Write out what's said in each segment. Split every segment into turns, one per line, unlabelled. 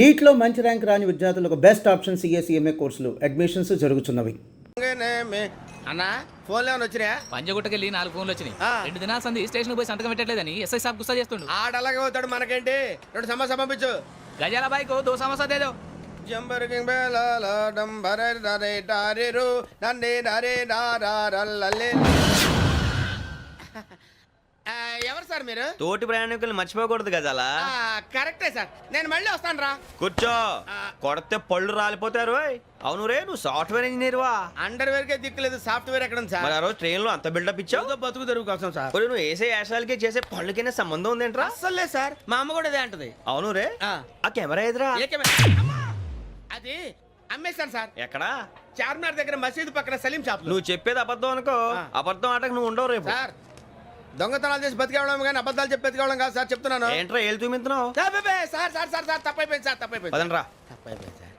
నీట్లో మంచి ర్యాంక్ రాని విద్యార్థులకు బెస్ట్ ఆప్షన్ సిఎస్ఈఎంఏ కోర్సులు అడ్మిషన్స్ జరుగుతున్నవి.
అన్నా ఫోన్లో వచ్చినా
పంజగుట్టకెళ్ళి 4 ఫోన్లు వచ్చినాయి. 2 దినాల సంది స్టేషన్ పోయి సంతకం పెట్టలేదని ఎస్ఐ సాబ్ గుస్తా చేస్తుండు.
ఆడలాగే పోతాడు మనకేంటి 2 సమస్య పంపించు.
గజాల బైక్ 2 సమస్య దేదో
జంబరకింగ్ బేలాల డంబరే డరే డారేరు నండే డరే డారారల్లలే. ఎవరు సార్ మీరు?
తోటి ప్రయాణికులు మర్చిపోకూడదు గజాల.
కరెక్టే సార్, నేను మళ్ళీ వస్తాను రా.
కూర్చో, కొడితే పళ్ళు రాలిపోతారు. అవును రే, నువ్వు సాఫ్ట్వేర్ ఇంజనీర్ వా?
అండర్వేర్ కే దిక్కులేదు, సాఫ్ట్వేర్ ఎక్కడ ఉంది సార్?
మరి ఆ రోజు ట్రైన్ లో అంత బిల్డప్ ఇచ్చావు.
బతుకు తెరువు కోసం సార్.
మరి నువ్వు వేసే యాశాలకి చేసే పళ్ళకైనా సంబంధం ఉందేంట్రా?
అస్సలు లేదు సార్, మా అమ్మ కూడా అదే అంటది.
అవును రే, ఆ కెమెరా ఎదురా
అది అమ్మేశాను సార్.
ఎక్కడా?
చార్మినార్ దగ్గర మసీదు పక్కన సలీం షాప్.
నువ్వు చెప్పేది అబద్ధం అనుకో, అబద్ధం ఆటకు నువ్వు ఉండవు రేపు.
సార్ దొంగతనాలు చేసి బతికేవడం కానీ అబద్ధాలు చెప్పి బతికేవడం కాదు సార్, చెప్తున్నాను.
ఏంట్రా ఏళ్ళు చూపించున్నావు?
సార్ సార్ సార్ సార్ తప్పైపోయింది సార్, తప్పైపోయింది.
పదండ్రా.
తప్పైపోయింది సార్.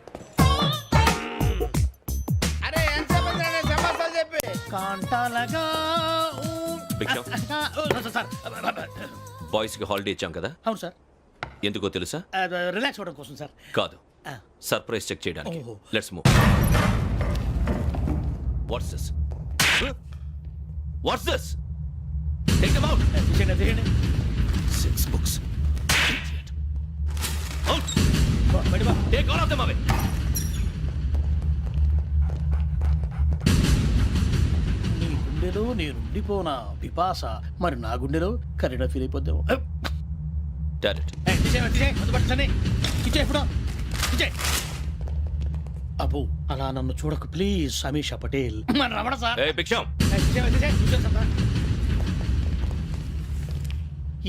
అరే ఎంతసేపు సమాసాలు చెప్పి
కాంటాలగా
బాయ్స్ కి హాలిడే ఇచ్చాం కదా?
అవును సార్.
ఎందుకో తెలుసా?
రిలాక్స్ అవ్వడం కోసం సార్.
కాదు, సర్ప్రైజ్ చెక్ చేయడానికి.
ఓహో.
Let's move. What's this? What's this? Take them out.
తీయండి.
6 books. Out. Take all of them away.
నీ గుండెలో నేనుండిపోనా పిపాస, మరి నా గుండెలో కరీడా ఫీల్ అయిపోద్దాము.
Direct.
అబ్బో అలా నన్ను చూడకు ప్లీజ్, సమీషా పటేల్. మన రమణ సార్.
Hey, Biksham.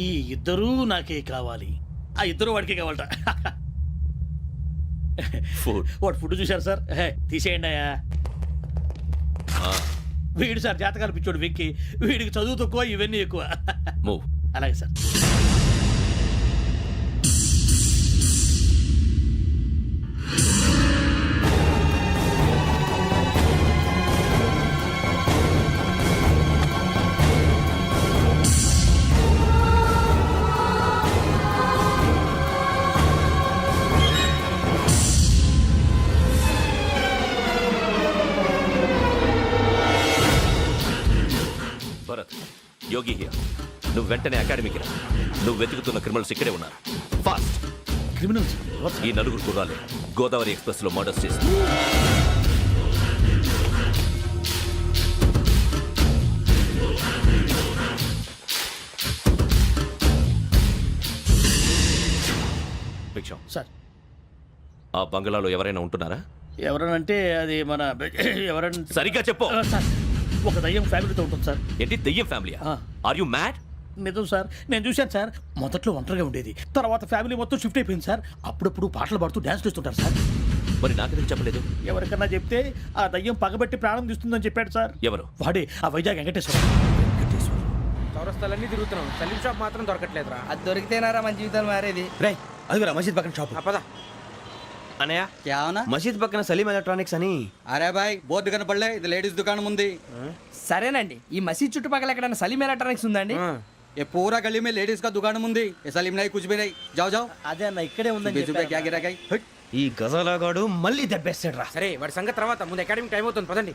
ఈ ఇద్దరూ నాకే కావాలి, ఆ ఇద్దరు వాడికే కావాలట.
Food.
వాడు ఫుడ్ చూశారు సార్. తీసేయండి అయ్యా. వీడు సార్ జాతకాలు పిచ్చోడు వెక్కి, వీడికి చదువు తక్కువ ఇవన్నీ ఎక్కువ.
Move.
అలాగే సార్.
Bharat, Yogi here. నువ్వు వెంటనే అకాడమీకి రా. నువ్వు వెతుకుతున్న క్రిమినల్స్ ఇక్కడే ఉన్నారు. ఫాస్ట్.
క్రిమినల్స్
ఈ నలుగురు కుర్రాలు గోదావరి ఎక్స్ప్రెస్ లో మర్డర్స్ చేసి భిక్షం,
సార్.
ఆ బంగ్లాలో ఎవరైనా ఉంటున్నారా?
ఎవరనంటే అది మన ఎవరంటే
సరిగ్గా చెప్పు.
సార్, ఒక దయ్యం ఫ్యామిలీతో ఉంటుంది సార్.
ఏంటి దెయ్యం ఫ్యామిలీ? Are you mad?
నిజం సార్, నేను చూశాను సార్. మొదట్లో ఒంటరిగా ఉండేది, తర్వాత ఫ్యామిలీ మొత్తం షిఫ్ట్ అయిపోయింది సార్. అప్పుడప్పుడు పాటలు పాడుతూ డ్యాన్స్ చేస్తుంటారు సార్.
మరి నాకెందుకు చెప్పలేదు?
ఎవరికన్నా చెప్తే ఆ దయ్యం పగబెట్టి ప్రాణం తీస్తుందని చెప్పాడు సార్.
ఎవరు?
వాడే ఆ వైజాగ్ వెంకటేశ్వర.
చౌరస్తాలన్నీ తిరుగుతున్నాం, సలీం షాప్ మాత్రం దొరకట్లేదురా.
అది దొరికితేనారా మన జీవితాలు మారేది.
రే అదిగురా మసీద్ పక్కన షాప్.
పదా
అనయ్య,
क्या होना?
మసీద్ పక్కన సలీం ఎలక్ట్రానిక్స్ అని.
అరే బాయ్ బోర్డు కనపడలే, ఇది లేడీస్ దుకాణం ఉంది. సరేనండి, ఈ మసీద్ చుట్టుపక్కల ఎక్కడైనా సలీం ఎలక్ట్రానిక్స్ ఉందండి? ये पूरा गली में लेडीज का दुकान मुंदी, ये सलीम नहीं कुछ भी नहीं. जाओ जाओ.
అదే అన్న ఇక్కడే ఉందని
क्या गिरा गई.
ఈ గజాలగాడు మళ్ళీ దెబ్బేస్తాడు రా.
సరే వాడి సంగతి తర్వాత, ముందు అకాడమిక్ టైం అవుతుంది పదండి.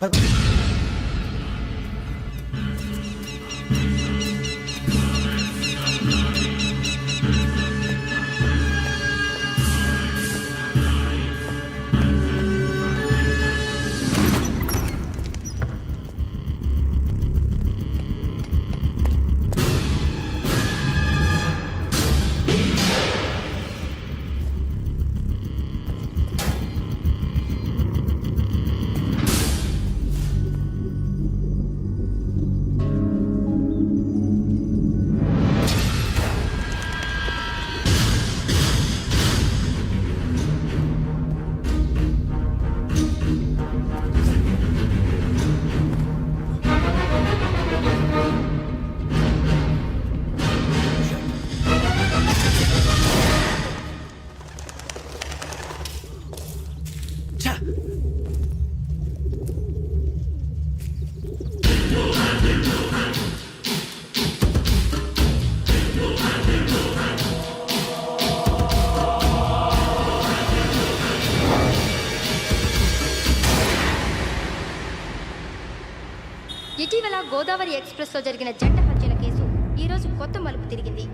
గోదావరి ఎక్స్ప్రెస్లో జరిగిన జంట హత్యల కేసు ఈరోజు కొత్త మలుపు తిరిగింది.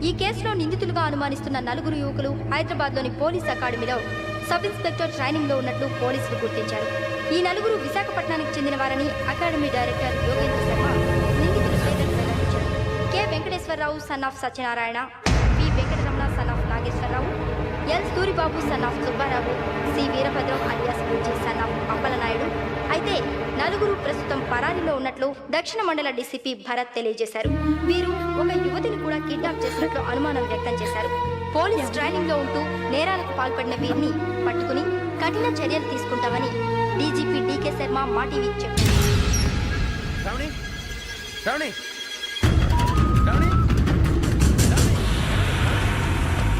ఈ కేసులో నిందితులుగా అనుమానిస్తున్న 4 యువకులు హైదరాబాద్లోని పోలీస్ అకాడమీలో సబ్ ఇన్స్పెక్టర్ ట్రైనింగ్లో ఉన్నట్లు పోలీసులు గుర్తించారు. ఈ 4 విశాఖపట్నానికి చెందిన వారని అకాడమీ డైరెక్టర్ యోగేంద్ర శర్మ నిందితుల పేర్లను వెల్లడించారు. K Venkateswara Rao son of Satyanarayana, P Venkataramana son of Nageswara Rao, L Suribabu son of Subba Rao, C Veerabhadram alias Bujji son of Appalanaidu. అయితే 4 ప్రస్తుతం పరారీలో ఉన్నట్లు దక్షిణ మండల డీసీపీ భరత్ తెలియజేశారు. వీరు ఒక యువతిని కూడా కిడ్నాప్ చేసినట్లు అనుమానం వ్యక్తం చేశారు. పోలీస్ ట్రైనింగ్ లో ఉంటూ నేరాలకు పాల్పడిన వీరిని పట్టుకుని కఠిన చర్యలు తీసుకుంటామని డీజీపీ డీకే శర్మ మా టీవీకి చెప్పారు.
శ్రావణి శ్రావణి శ్రావణి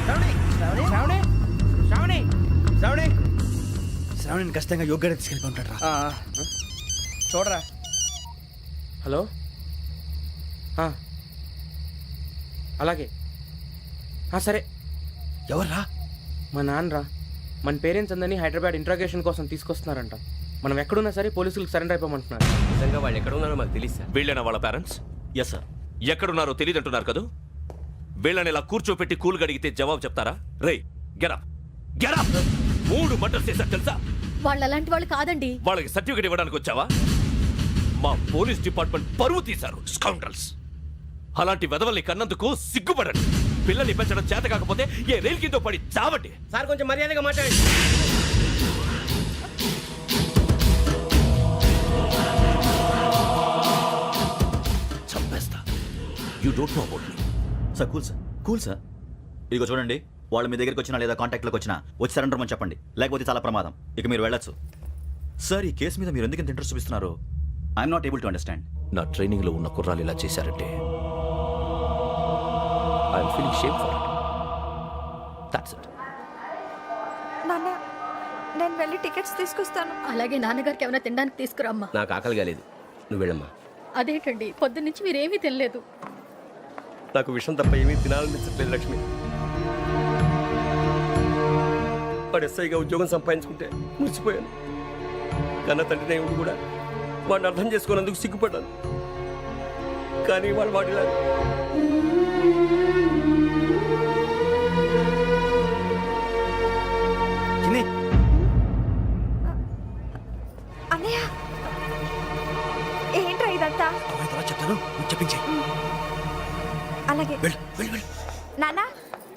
శ్రావణి శ్రావణి శ్రావణి శ్రావణి
శ్రావణిని ఖచ్చితంగా యోగ్యత తీసుకెళ్ళి ఉంటాడు రా.
చూడరా.
హలో అలాగే సరే.
ఎవర్రా?
మా నాన్నరా మన పేరెంట్స్ అందరినీ హైదరాబాద్ ఇంట్రాగేషన్ కోసం తీసుకొస్తున్నారంట. మనం ఎక్కడున్నా సరే పోలీసులకు సరెండర్ అయిపోమంటున్నారు.
నిజంగా వాళ్ళు ఎక్కడ ఉన్నారో మాకు తెలియదు సార్.
వీళ్ళేనా వాళ్ళ పేరెంట్స్?
Yes sir.
ఎక్కడున్నారో తెలియదంటున్నారు కదా. వీళ్ళని ఇలా కూర్చోపెట్టి కూల్ అడిగితే జవాబు చెప్తారా? రేయ్ గెటప్ గెటప్. 3 మర్డర్స్ చేశారు తెలుసా?
వాళ్ళు అలాంటి వాళ్ళు కాదండి.
వాళ్ళకి సర్టిఫికేట్ ఇవ్వడానికి వచ్చావా? మా పోలీస్ డిపార్ట్మెంట్ పరువు తీశారు స్కౌండ్రల్స్. అలాంటి వెధవల్ని కన్నందుకు సిగ్గుపడండి. పిల్లల్ని పెంచడం చేత కాకపోతే ఏ రైలు కింద పడి చావండి.
సార్ కొంచెం మర్యాదగా మాట్లాడండి.
చంపేస్తా. You don't know about me.
Sir cool sir, cool sir. ఇదిగో చూడండి, వాళ్ళు మీ దగ్గరికి వచ్చినా లేదా కాంటాక్ట్లోకి వచ్చినా వచ్చి సరెండర్ అని చెప్పండి, లేకపోతే చాలా ప్రమాదం. ఇక మీరు వెళ్ళొచ్చు. సార్ ఈ కేసు మీద మీరు ఎందుకు ఇంత ఇంట్రెస్ట్ చూపిస్తున్నారు? I'm not able to understand.
నా ట్రైనింగ్ లో ఉన్న కుర్రాలు ఇలా చేశారంటే I'm feeling shame for it. That's it.
నాన్న, నేను వెళ్ళి టికెట్స్ తీసుకొస్తాను. అలాగే నాన్నగారికి ఏమైనా తినడానికి తీసుకురామ్మా.
నాకు ఆకలి కాలేదు, నువ్వు వెళ్ళమ్మా.
అదేంటండి, పొద్దున్నుంచి మీరేమీ తినలేదు.
నాకు విషయం తప్ప ఏమీ తినాలనిపించట్లేదు లక్ష్మి. వాడు ఎస్ఐగా ఉద్యోగం సంపాదించుకుంటే మురిసిపోయాను. కన్న తండ్రి నేను కూడా వాడిని అర్థం చేసుకున్నందుకు సిగ్గుపడ్డాను. కానీ వాడిలా
అన్నయ్య, ఏంట్రా ఇదంతా?
చెప్తాను, చెప్పించే.
అలాగే. నాన్న,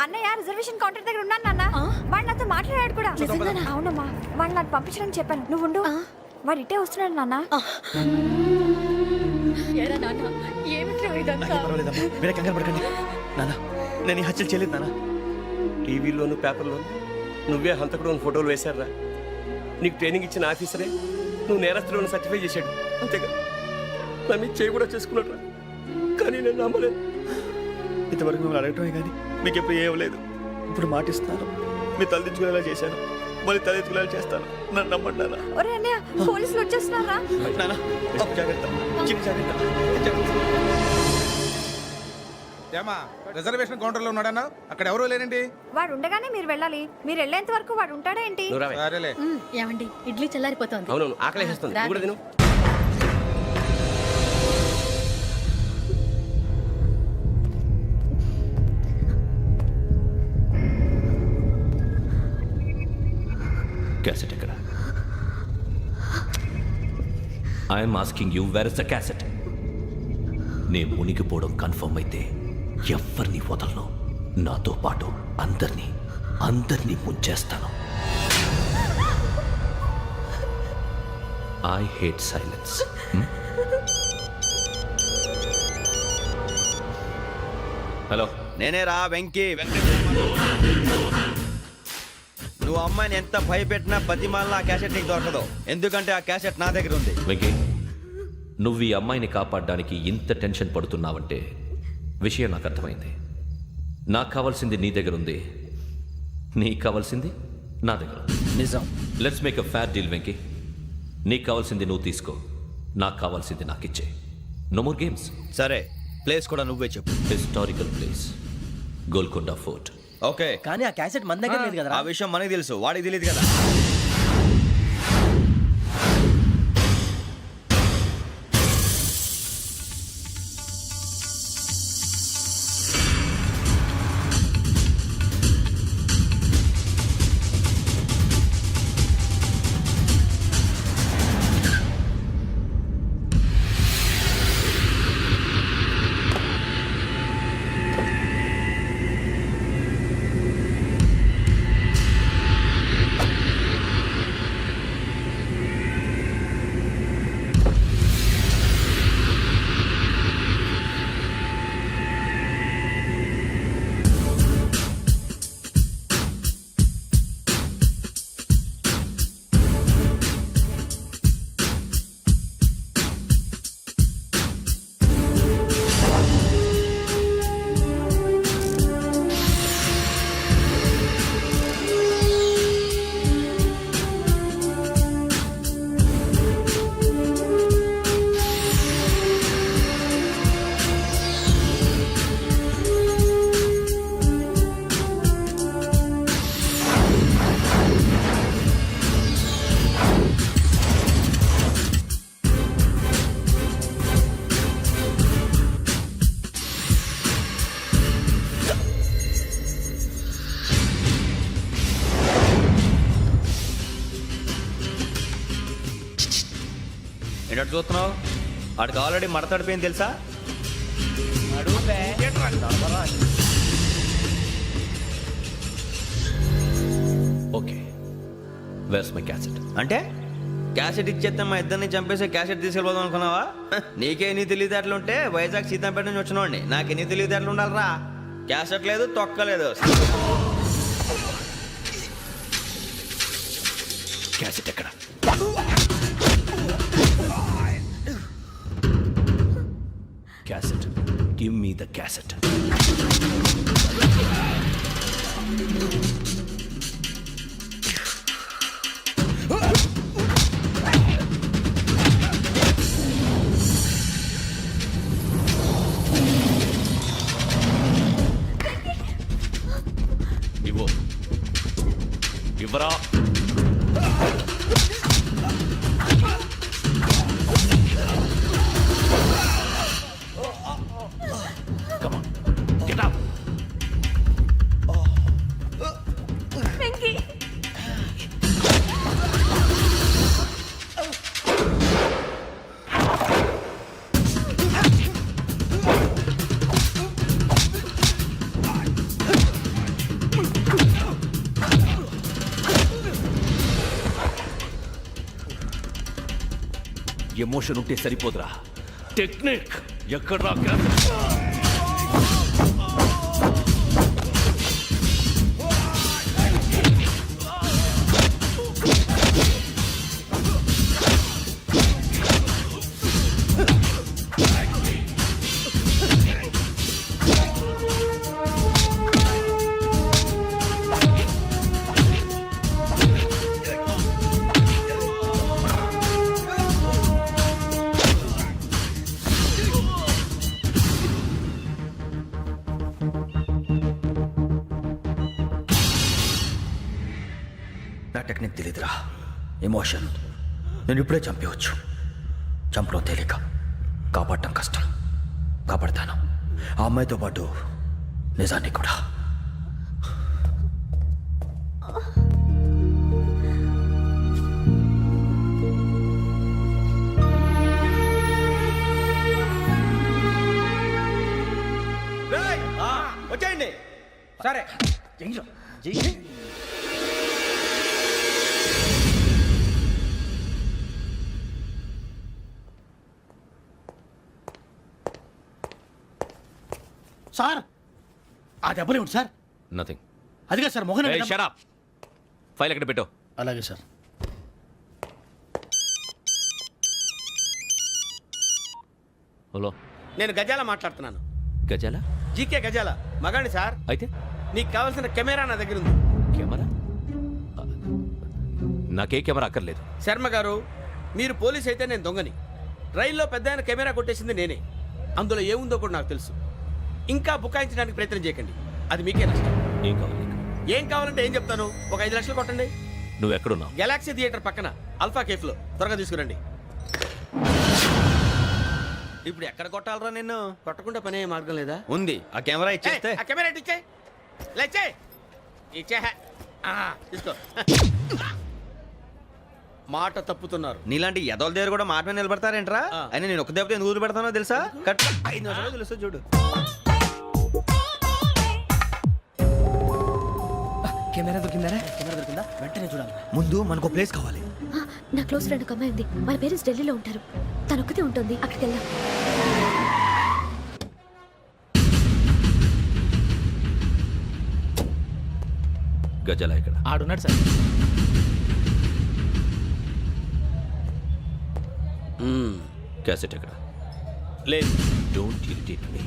అన్నయ్య రిజర్వేషన్ కౌంటర్ దగ్గర ఉన్నాను నాన్న. వాడు నాతో మాట్లాడాడు కూడా. అవునమ్మా, వాడు నాకు పంపించడానికి చెప్పాను. నువ్వు ఉండు, వాడు ఇట్టే వస్తున్నాడు నాన్న.
మీరే కంగారు పడకండి నాన్న. నేను ఈ హత్యలు చేయలేదు నాన్న.
టీవీలోను పేపర్లోను నువ్వే హంతకుడు ఫోటోలు వేశారా? నీకు ట్రైనింగ్ ఇచ్చిన ఆఫీసరే నువ్వు నేరస్తులను సర్టిఫై చేశాడు. అంతేగా నా మీద చేయి కూడా చేసుకున్నాడు. కానీ నేను నమ్మలేదు.
ఇంతవరకు మిమ్మల్ని అడగటమే కానీ మీకు ఎప్పుడు ఏమలేదు. ఇప్పుడు మాటిస్తాను, మీ తలదించుకునేలా చేశాను, మళ్ళీ తలెత్తుకునేలా చేస్తాను. నన్ను నమ్మండి నాన్న.
ఒరే అన్నయ్య, పోలీసులు వచ్చేస్తున్నారా?
నాన్న జాగ్రత్త, చిన్న జాగ్రత్త.
ఏమా రిజర్వేషన్ కౌంటర్ లో ఉన్నాడన్నా? అక్కడ ఎవరూ లేనండి.
వాడు ఉండగానే మీరు వెళ్ళాలి. మీరు వెళ్ళేంత వరకు వాడు ఉంటాడా ఏంటి?
సరేలే.
ఏమండి, ఇడ్లీ చల్లారిపోతుంది.
అవును, ఆకలేస్తుంది. నువ్వు కూడా తిను.
క్యాసెట్ ఎక్కడ? I'm asking you, where is the cassette? నే మునిగిపోవడం కన్ఫర్మ్ అయితే ఎవరిని వదలను. నాతో పాటు అందరినీ ముంచేస్తాను. I hate silence. హలో,
నేనేరా వెంకీ. నువ్వు అమ్మాయిని ఎంత భయపెట్టినా బతిమాలినా ఆ క్యాసెట్ నీకు దొరకదు. ఎందుకంటే ఆ క్యాసెట్ నా దగ్గర ఉంది.
వెంకీ, నువ్వు ఈ అమ్మాయిని కాపాడడానికి ఇంత టెన్షన్ పడుతున్నావంటే విషయం నాకు అర్థమైంది. నాకు కావాల్సింది నీ దగ్గర ఉంది, నీకు కావాల్సింది నా దగ్గర.
నిజం.
Let's make a fair deal Venky. నీకు కావాల్సింది నువ్వు తీసుకో, నాకు కావాల్సింది నాకు ఇచ్చే. No more games.
సరే, ప్లేస్ కూడా నువ్వే చెప్పు.
Historical place, Golconda fort.
Okay,
కానీ ఆ క్యాసెట్ మన దగ్గర లేదు కదా.
ఆ విషయం మనకి తెలుసు, వాడికి తెలియదు కదా. ఏంటంటే చూస్తున్నావు? వాడికి ఆల్రెడీ మడతడిపోయింది తెలుసా?
Okay, where's my cassette?
అంటే క్యాసెట్ ఇచ్చేస్తే మా ఇద్దరిని చంపేసి క్యాసెట్ తీసుకెళ్ళిపోదాం అనుకున్నావా? నీకే ఎన్ని తెలివితేటలు ఉంటే వైజాగ్ సీతంపేట నుంచి వచ్చినవాడిని నాకు ఎన్ని తెలివితేటలు ఉండాలరా? క్యాసెట్ లేదు, తొక్కలేదు.
క్యాసెట్ ఎక్కడ? Cassette, give me the cassette. ఇవ్వు, ఇవ్వరా. Come on, get up. Emotion ఉంటే సరిపోదురా, టెక్నిక్ ఎక్కడ్రా?
నా టెక్నిక్ తెలీదురా, ఎమోషన్. నేను ఇప్పుడే చంపేయచ్చు. చంపడం తేలిక, కాపాడటం కష్టం. కాపాడతాను ఆ అమ్మాయితో పాటు నిజాన్ని కూడా.
వచ్చేయండి.
సరే.
సార్ ఆ దెబ్బలేమిటి సార్?
నథింగ్.
అదిగా సార్ మొహన్
షట్ అప్. ఫైల్ ఎక్కడ పెట్టు.
అలాగే సార్.
హలో,
నేను గజాల మాట్లాడుతున్నాను.
గజాల?
జీకే గజాల మగాండి సార్.
అయితే
నీకు కావాల్సిన కెమెరా నా దగ్గర ఉంది.
కెమెరా? నాకే కెమెరా అక్కర్లేదు.
శర్మ గారు, మీరు పోలీస్ అయితే నేను దొంగని. రైల్లో పెద్ద ఆయన కెమెరా కొట్టేసింది నేనే. అందులో ఏముందో కూడా నాకు తెలుసు. ఇంకా బుకాయించడానికి ప్రయత్నం చేయకండి, అది మీకే నష్టం.
ఏం కావాలి నీకు?
ఏం కావాలంటే ఏం చెప్తాను. ఒక 5 లక్షలు కొట్టండి.
నువ్వు ఎక్కడున్నావు?
గెలాక్సీ థియేటర్ పక్కన అల్ఫా కేఫ్లో. త్వరగా తీసుకురండి.
ఇప్పుడు ఎక్కడ కొట్టాలరా నిన్ను?
కొట్టకుండా పనే మార్గం లేదా?
ఉంది. ఆ కెమెరా ఇచ్చేస్తే
ఆ కెమెరా ఇచ్చే లేచే ఇచ్చే తీసుకో. మాట తప్పుతున్నారు.
నీలాంటి ఎదల దగ్గర కూడా మాట మీద నిలబడతారేంట్రా? అయినా నేను ఒక దెబ్బతో ఎందుకు ఊరు పెడతానో తెలుసా? కట్ 5 నిమిషాలు తెలుసు చూడు.
కెమెరా దొరికిందా?
వెంటనే చూడాలి.
ముందు మనకు ప్లేస్ కావాలి.
నా క్లోజ్ ఫ్రెండ్ ఒక అమ్మాయి ఉంది. వాళ్ళ పేరెంట్స్ ఢిల్లీలో ఉంటారు. తను ఒక్కతే ఉంటుంది. అక్కడికి వెళ్దాం.
గజాల ఇక్కడ?
ఆడున్నాడు సార్.
క్యాసెట్ ఎక్కడ?
లేదు.
Don't irritate me.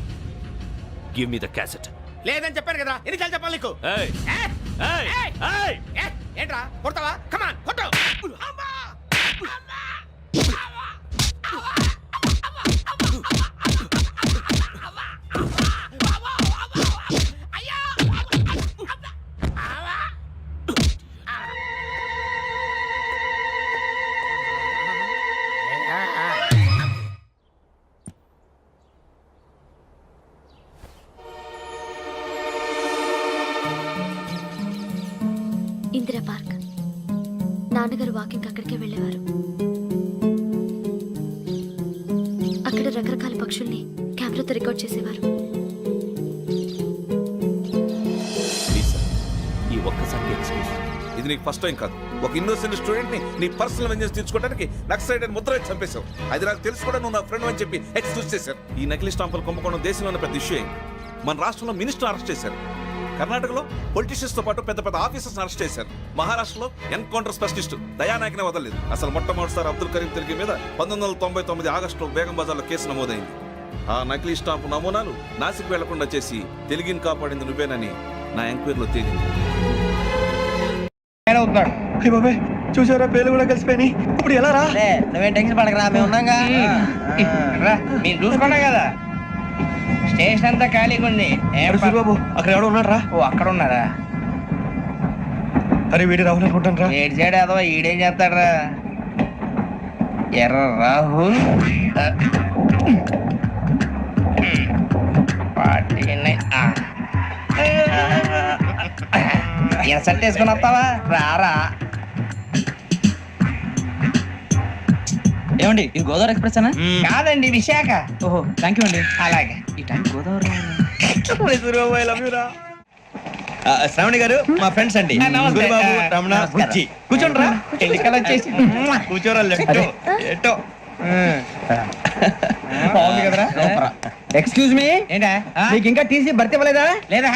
Give me the cassette.
లేదని చెప్పాను కదా, ఎన్నిసార్లు చెప్పాలి నీకు?
ఏయ్ ఏయ్ ఏయ్!
ఏంట్రా కొడతావా? కమాన్ కొట్టు.
ఇందిరా పార్క్. నాన్నగారు వాకింగ్ అక్కడికే వెళ్ళేవారు. అక్కడ రకరకాల పక్షుల్ని కెమెరాతో రికార్డ్ చేసేవారు.
ప్లీజ్ సార్, ఈ ఒక్కసారి ఎక్స్క్యూజ్.
ఇది నీకు ఫస్ట్ టైం కాదు. ఒక ఇన్నోసెంట్ స్టూడెంట్ ని నీ పర్సనల్ వెంజెన్స్ తీర్చుకోవడానికి నక్సలైట్ అని ముద్ర వేసి చంపేశావు. అది నాకు తెలుసు కూడా నువ్వు నా ఫ్రెండ్ అని చెప్పి ఎక్స్క్యూజ్ చేశారు. ఈ నకిలీ స్టాంపులు కుంభకోణం దేశంలో ఉన్న పెద్ద ఇష్యూ అయింది. మన రాష్ట్రంలో మినిస్టర్ అరెస్ట్ చేశారు. కర్ణాటకలో పొలిటీషియన్స్ తో పాటు పెద్ద పెద్ద ఆఫీసర్స్ అరెస్ట్ చేశారు. మహారాష్ట్రలో ఎన్కౌంటర్ స్పెషలిస్ట్ దయానాయకనే వదలలేదు. అసలు మొట్టమొదటిసారి అబ్దుల్ కరీం తిరిగి మీద 1999 ఆగస్టులో బేగం బజార్లో కేసు నమోదైంది. ఆ నకిలీ స్టాంపు నమూనాలు నాసిక్ వెళ్లకుండా చేసి తెలుగుని కాపాడింది నువ్వేనని నా ఎంక్వైరీలో తేలింది.
చూసారా, పేర్లు కూడా కలిసిపోయి. ఇప్పుడు ఎలా రా?
నువ్వేం టెన్షన్ పడకరా, మేము ఉన్నాగా. మీరు చూసుకున్నా కదా, స్టేషన్ అంతా ఖాళీగా ఉంది.
బాబు అక్కడ ఎవడో ఉన్నాడు రా.
ఓ అక్కడ ఉన్నారా?
అరే వీడి రాహుల్ అనుకుంటాను రా.
ఏడు సైడ్ అదో ఈడేం చేస్తాడరా? ఎర్ర రాహుల్ ఎసట్ వేసుకుని వస్తావా? రారా.
ఏమండి, ఇది గోదావరి ఎక్స్ప్రెస్ అనా?
కాదండి, విశాఖ.
ఓహో, థ్యాంక్ యూ అండి.
అలాగే.
ఈ టైం గోదావరి
శ్రావణి గారు మా ఫ్రెండ్స్ అండి. గురుబాబు, రమణ, బుజ్జి. కూర్చోండి రా. ఎన్నికలు వచ్చేసి కూర్చోరా. ఎట్టో బాగుంది కదరా.
ఎక్స్క్యూజ్ మీ,
ఏంటా?
మీకు ఇంకా టీసీ భర్తీ ఇవ్వలేదా?
లేదా?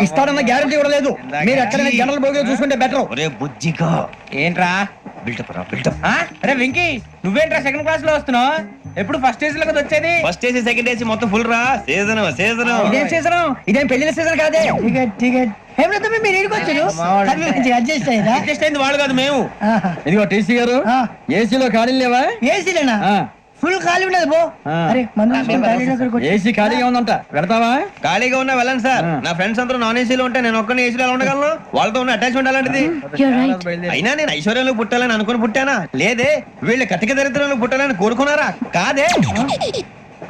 ఇస్తారన్న గ్యారంటీ కూడా లేదు. మీరు ఎక్కడైనా జనరల్ బోగిలో చూసుకుంటే బెటర్.
ఒరే బుజ్జిగా. ఏంట్రా బిల్డప్ రా, బిల్డప్. అరే వెంకీ, నువ్వేంట్రా సెకండ్ క్లాస్ లో వస్తున్నావు? ఎప్పుడు ఫస్ట్ ఏసీ లో కదా వచ్చేది? ఫస్ట్ ఏసీ సెకండ్ ఏసీ మొత్తం ఫుల్ రా. Season season.
ఇదేం సీజన్? ఇదేం పెళ్లిన సీజన్ కాదే. టికెట్ టికెట్ మీరు ఇడికొచ్చారు. అడ్జస్ట్ అయ్యిందా?
అడ్జస్ట్ అయింది వాళ్ళు కాదు, మేము.
ఇదిగో టీసీ గారు, ఏసీలో ఖాళీ లేవా? ఏసీలేనా? ఫుల్ ఖాళీ ఉండదు బో. అరే ఏసీ ఖాళీగా ఉందంట, వెళ్తావా?
ఖాళీగా ఉన్నా వెళ్ళండి సార్. నా ఫ్రెండ్స్ అందరూ నాన్ ఏసీలో ఉంటే నేను ఒక్కనే ఏసీలో ఎలా ఉండగలను? వాళ్ళతో ఉన్న అటాచ్మెంట్ అలాంటిది. అయినా నేను ఐశ్వర్యంలో పుట్టాలని అనుకుని పుట్టానా? లేదే. వీళ్ళు కటిక దరిద్రంలో పుట్టాలని కోరుకున్నారా? కాదే.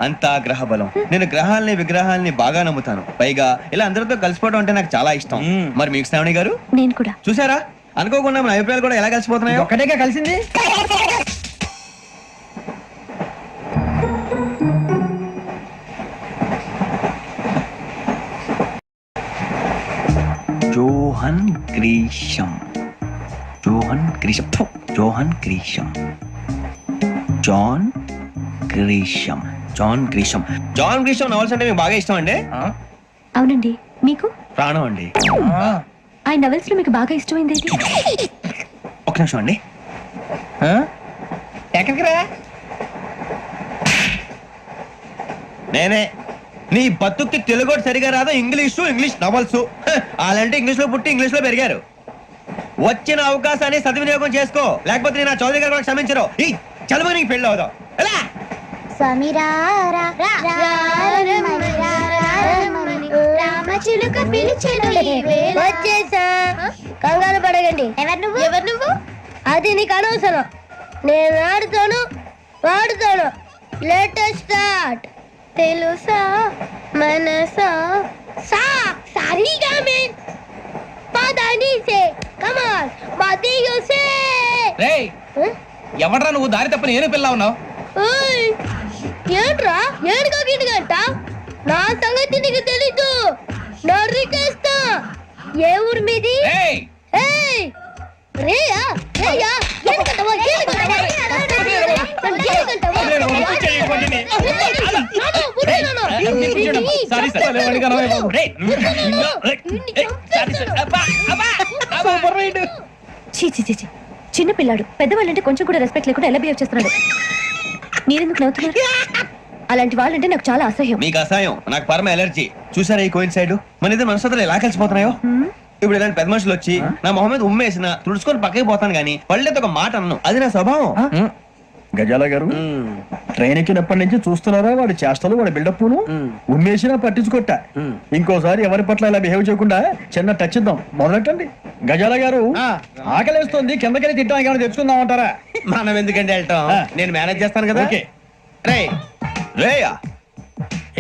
అంతా గ్రహ బలం. నేను గ్రహాలని విగ్రహాలని బాగా నమ్ముతాను. పైగా ఇలా అందరితో కలిసిపోవడం అంటే నాకు చాలా ఇష్టం. మరి మీకు శ్రావణి గారు?
నేను కూడా.
చూసారా, అనుకోకుండా మన అభిప్రాయాలు కూడా ఎలా కలిసిపోతున్నాయో.
ఒక్కటేగా కలిసింది.
Johan Grisham, Johan Grisham, Johan Grisham, John Grisham, John Grisham.
John Grisham novels అంటే మీకు బాగా ఇష్టం అండి?
అవునండి. మీకు?
ప్రాణం అండి.
ఆ నవెల్స్ లో మీకు బాగా ఇష్టమైంది ఏంటి?
ఒక నిమిషం అండి. ఎక్కడికి రా? నేనే. నీ బతుక్కి తెలుగు సరిగా రాదు, ఇంగ్లీష్ నవల్స్. అలాంటి ఇంగ్లీష్ లో పుట్టి ఇంగ్లీష్ లో పెరిగారు. వచ్చిన అవకాశాన్ని సద్వినియోగం చేసుకో, లేకపోతే నేను నా చౌదరి గారు కూడా క్షమించరు. ఈ చదువు నీకు పెళ్ళి అవుదాం. ఎలా?
కంగారు పడగండి. ఎవరు నువ్వు? అది నీకు అనవసరం. నేను ఆడుతాను, వాడుతాను. Latest start. తెలుసా మనసా సా సారీగా మెన్ పదని సే కమాన్ మదియో సే.
రేయ్, ఎవడ్రా నువ్వు? దారి తప్పని ఏను పిల్ల ఉన్నావు?
ఓయ్ ఏంట్రా ఏడుగా గిడుగంట? నా సంగతి నీకు తెలీదు. నరికేస్తా. ఏ ఊరు మీది?
రేయ్,
ఏయ్ రేయా రేయా ఏడుగంటవా ఏడుగంటవా చిన్న పిల్లాడు పెద్దవాళ్ళంటే కొంచెం కూడా రెస్పెక్ట్ లేకుండా ఎలా బిహేవ్ చేస్తున్నాడు. మీరెందుకు నవ్వుతున్నారు? అలాంటి వాళ్ళంటే నాకు చాలా అసహ్యం.
మీకు అసహాయం, నాకు పరమ ఎలర్జీ. చూసారా ఈ కోయిన్సైడ్? మన ఇద్దరు మనసులో ఎలా కలిసిపోతున్నాయో. ఇప్పుడు ఇలాంటి పెద్ద మనుషులు వచ్చి నా మొహం మీద ఉమ్మేసిన తుడుచుకొని పక్కకి పోతాను కానీ వాళ్ళతో ఒక మాట అన్ను. అది నా స్వభావం.
గజాల గారు, ట్రైన్ ఎక్కినప్పటి నుంచి చూస్తున్నారా వాడి చేష్టలు, వాడి బిల్డప్ ఉమ్మేసినా పట్టించుకోట. ఇంకోసారి ఎవరి పట్ల ఇలా బిహేవ్ చేయకుండా చిన్న టచ్ ఇద్దాం. మొదలెట్టండి. గజాల గారు, ఆకలేస్తుంది, కిందకెళ్ళి తింటాం, ఏమైనా తెచ్చుకుందాం అంటారా?
మనం ఎందుకంటే వెళ్తాం, నేను మేనేజ్ చేస్తాను కదా. రేయా,